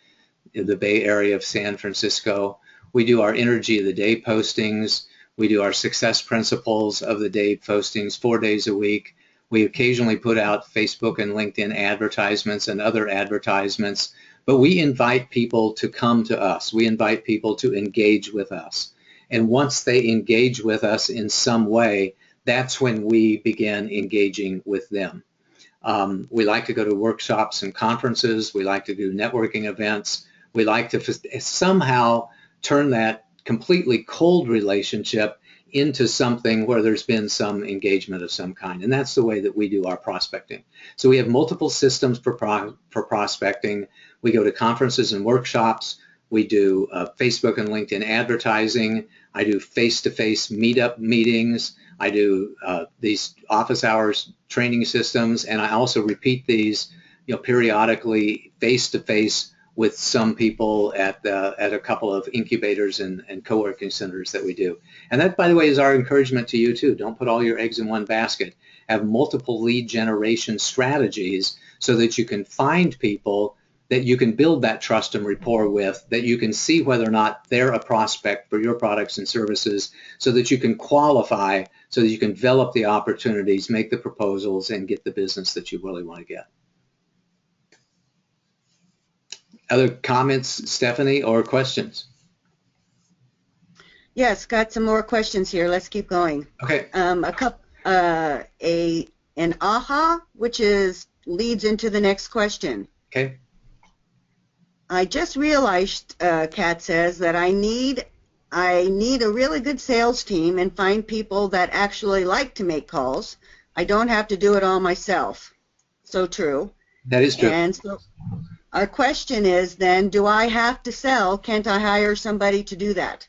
Bay Area of San Francisco. We do our Energy of the Day postings. We do our Success Principles of the Day postings 4 days a week. We occasionally put out Facebook and LinkedIn advertisements and other advertisements, but we invite people to come to us. We invite people to engage with us. And once they engage with us in some way, that's when we begin engaging with them. We like to go to workshops and conferences. We like to do networking events. We like to somehow turn that completely cold relationship into something where there's been some engagement of some kind. And that's the way that we do our prospecting. So we have multiple systems for prospecting. We go to conferences and workshops. We do Facebook and LinkedIn advertising. I do face-to-face meetup meetings. I do these office hours training systems, and I also repeat these, periodically face-to-face with some people at a couple of incubators and co-working centers that we do. And that, by the way, is our encouragement to you too. Don't put all your eggs in one basket. Have multiple lead generation strategies so that you can find people that you can build that trust and rapport with, that you can see whether or not they're a prospect for your products and services, so that you can qualify, so that you can develop the opportunities, make the proposals, and get the business that you really want to get. Other comments, Stephanie, or questions? Yes, got some more questions here. Let's keep going. Okay. An aha, which leads into the next question. Okay. I just realized, Kat says, that I need a really good sales team and find people that actually like to make calls. I don't have to do it all myself. So true. That is true. And so our question is then, do I have to sell? Can't I hire somebody to do that?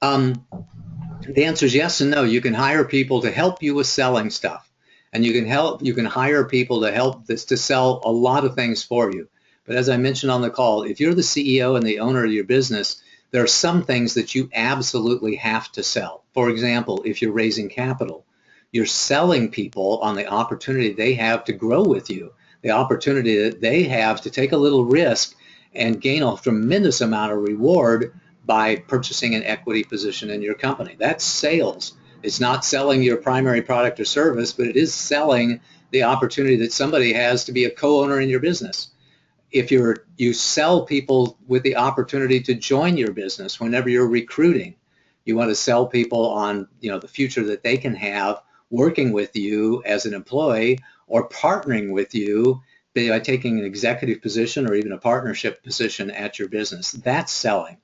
The answer is yes and no. You can hire people to help you with selling stuff, and you can hire people to help to sell a lot of things for you. But as I mentioned on the call, if you're the CEO and the owner of your business, there are some things that you absolutely have to sell. For example, if you're raising capital, you're selling people on the opportunity they have to grow with you, the opportunity that they have to take a little risk and gain a tremendous amount of reward by purchasing an equity position in your company. That's sales. It's not selling your primary product or service, but it is selling the opportunity that somebody has to be a co-owner in your business. If you sell people with the opportunity to join your business whenever you're recruiting, you want to sell people on the future that they can have working with you as an employee or partnering with you, by taking an executive position or even a partnership position at your business. That's selling.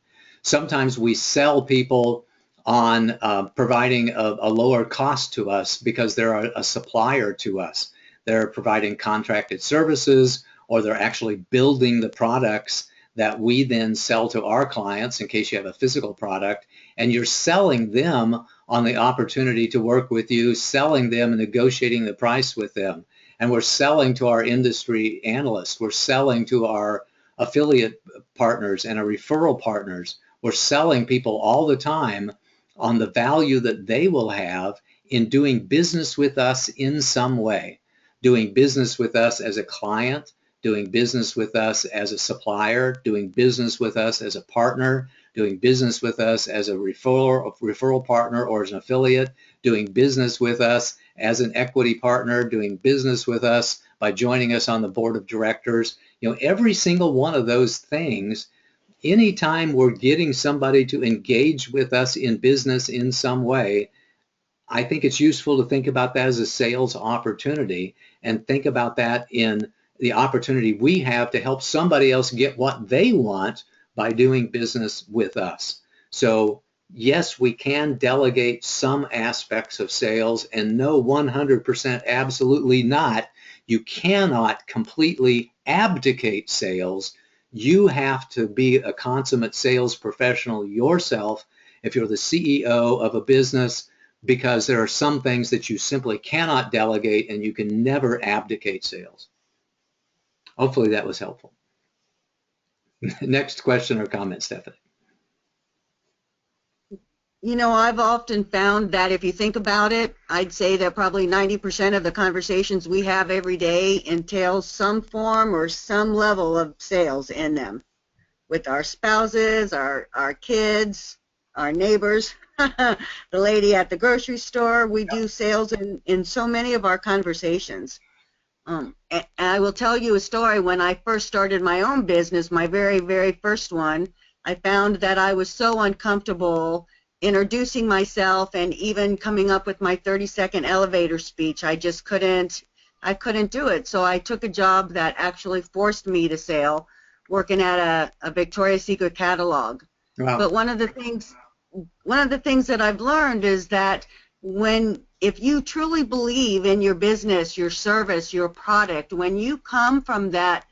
Sometimes we sell people on providing a lower cost to us because they're a supplier to us. They're providing contracted services, or they're actually building the products that we then sell to our clients in case you have a physical product, and you're selling them on the opportunity to work with you, selling them and negotiating the price with them. And we're selling to our industry analysts. We're selling to our affiliate partners and our referral partners. We're selling people all the time on the value that they will have in doing business with us in some way, doing business with us as a client, doing business with us as a supplier, doing business with us as a partner, doing business with us as a referral partner or as an affiliate, doing business with us as an equity partner, doing business with us by joining us on the board of directors. You know, every single one of those things, anytime we're getting somebody to engage with us in business in some way, I think it's useful to think about that as a sales opportunity, and think about that in the opportunity we have to help somebody else get what they want by doing business with us. So yes, we can delegate some aspects of sales, and no, 100% absolutely not. You cannot completely abdicate sales. You have to be a consummate sales professional yourself if you're the CEO of a business, because there are some things that you simply cannot delegate, and you can never abdicate sales. Hopefully that was helpful. Next question or comment, Stephanie. You know, I've often found that if you think about it, I'd say that probably 90% of the conversations we have every day entails some form or some level of sales in them, with our spouses, our kids, our neighbors, the lady at the grocery store. We do sales in so many of our conversations. And I will tell you a story. When I first started my own business, my very, very first one, I found that I was so uncomfortable introducing myself and even coming up with my 30-second elevator speech. I just couldn't do it. So I took a job that actually forced me to sell, working at a Victoria's Secret catalog. Wow. But one of the things that I've learned is that if you truly believe in your business, your service, your product, when you come from that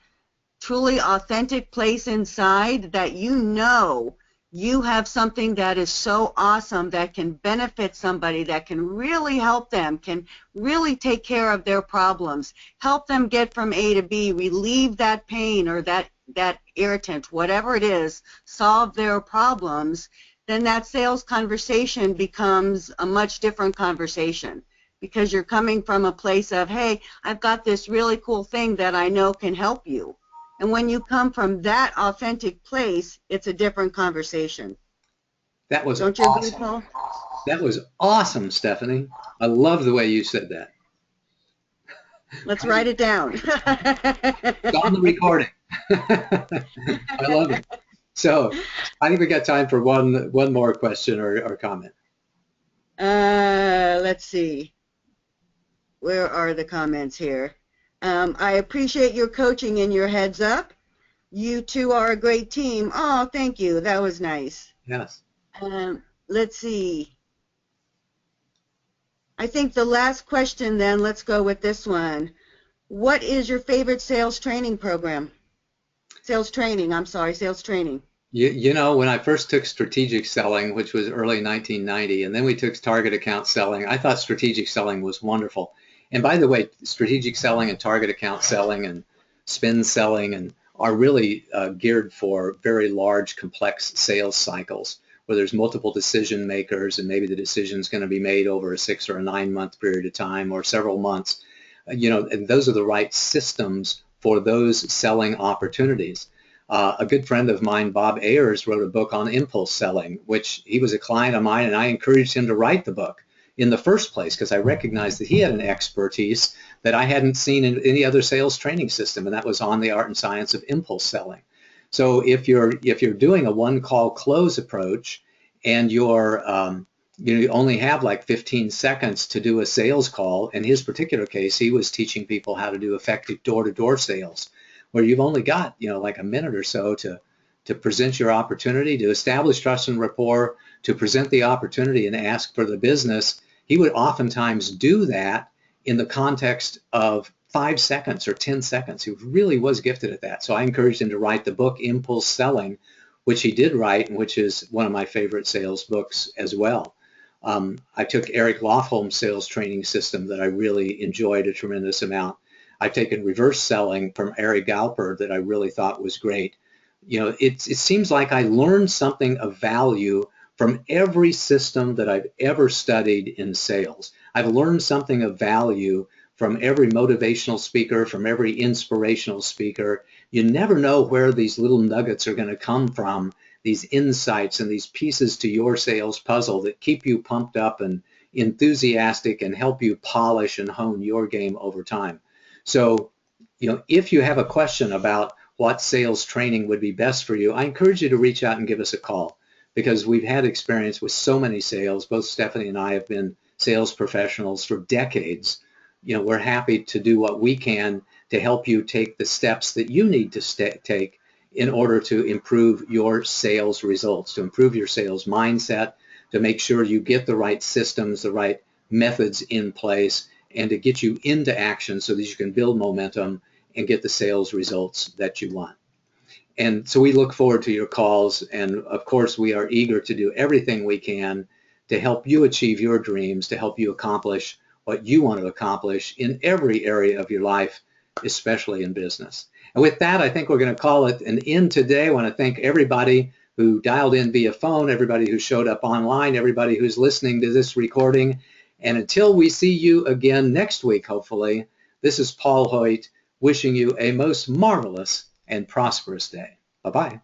truly authentic place inside, that you know you have something that is so awesome that can benefit somebody, that can really help them, can really take care of their problems, help them get from A to B, relieve that pain or that irritant, whatever it is, solve their problems, then that sales conversation becomes a much different conversation, because you're coming from a place of, hey, I've got this really cool thing that I know can help you. And when you come from that authentic place, it's a different conversation. That was Don't you awesome. agree, Paul? That was awesome, Stephanie. I love the way you said that. Let's write it down. It's on the recording. I love it. So I think we got time for one more question or comment. Let's see. Where are the comments here? I appreciate your coaching and your heads up. You two are a great team. Oh, thank you. That was nice. Yes. Let's see. I think the last question then, let's go with this one. What is your favorite sales training program? Sales training. You know, when I first took strategic selling, which was early 1990, and then we took target account selling, I thought strategic selling was wonderful. And by the way, strategic selling and target account selling and spin selling and are really geared for very large, complex sales cycles where there's multiple decision makers, and maybe the decision is going to be made over a 6 or a 9 month period of time or several months. You know, and those are the right systems for those selling opportunities. A good friend of mine, Bob Ayers, wrote a book on impulse selling, which he was a client of mine, and I encouraged him to write the book in the first place because I recognized that he had an expertise that I hadn't seen in any other sales training system, and that was on the art and science of impulse selling. So if you're doing a one-call close approach and you're you only have like 15 seconds to do a sales call. In his particular case, he was teaching people how to do effective door-to-door sales, where you've only got, like a minute or so to present your opportunity, to establish trust and rapport, to present the opportunity and ask for the business. He would oftentimes do that in the context of 5 seconds or 10 seconds. He really was gifted at that. So I encouraged him to write the book Impulse Selling, which he did write, and which is one of my favorite sales books as well. I took Eric Lofholm's sales training system that I really enjoyed a tremendous amount. I've taken reverse selling from Ari Galper that I really thought was great. It seems like I learned something of value from every system that I've ever studied in sales. I've learned something of value from every motivational speaker, from every inspirational speaker. You never know where these little nuggets are going to come from, these insights and these pieces to your sales puzzle that keep you pumped up and enthusiastic and help you polish and hone your game over time. So, if you have a question about what sales training would be best for you, I encourage you to reach out and give us a call, because we've had experience with so many sales. Both Stephanie and I have been sales professionals for decades. We're happy to do what we can to help you take the steps that you need to take in order to improve your sales results, to improve your sales mindset, to make sure you get the right systems, the right methods in place, and to get you into action so that you can build momentum and get the sales results that you want. And so we look forward to your calls, and of course we are eager to do everything we can to help you achieve your dreams, to help you accomplish what you want to accomplish in every area of your life, especially in business. And with that, I think we're going to call it an end today. I want to thank everybody who dialed in via phone, everybody who showed up online, everybody who's listening to this recording. And until we see you again next week, hopefully, this is Paul Hoyt wishing you a most marvelous and prosperous day. Bye-bye.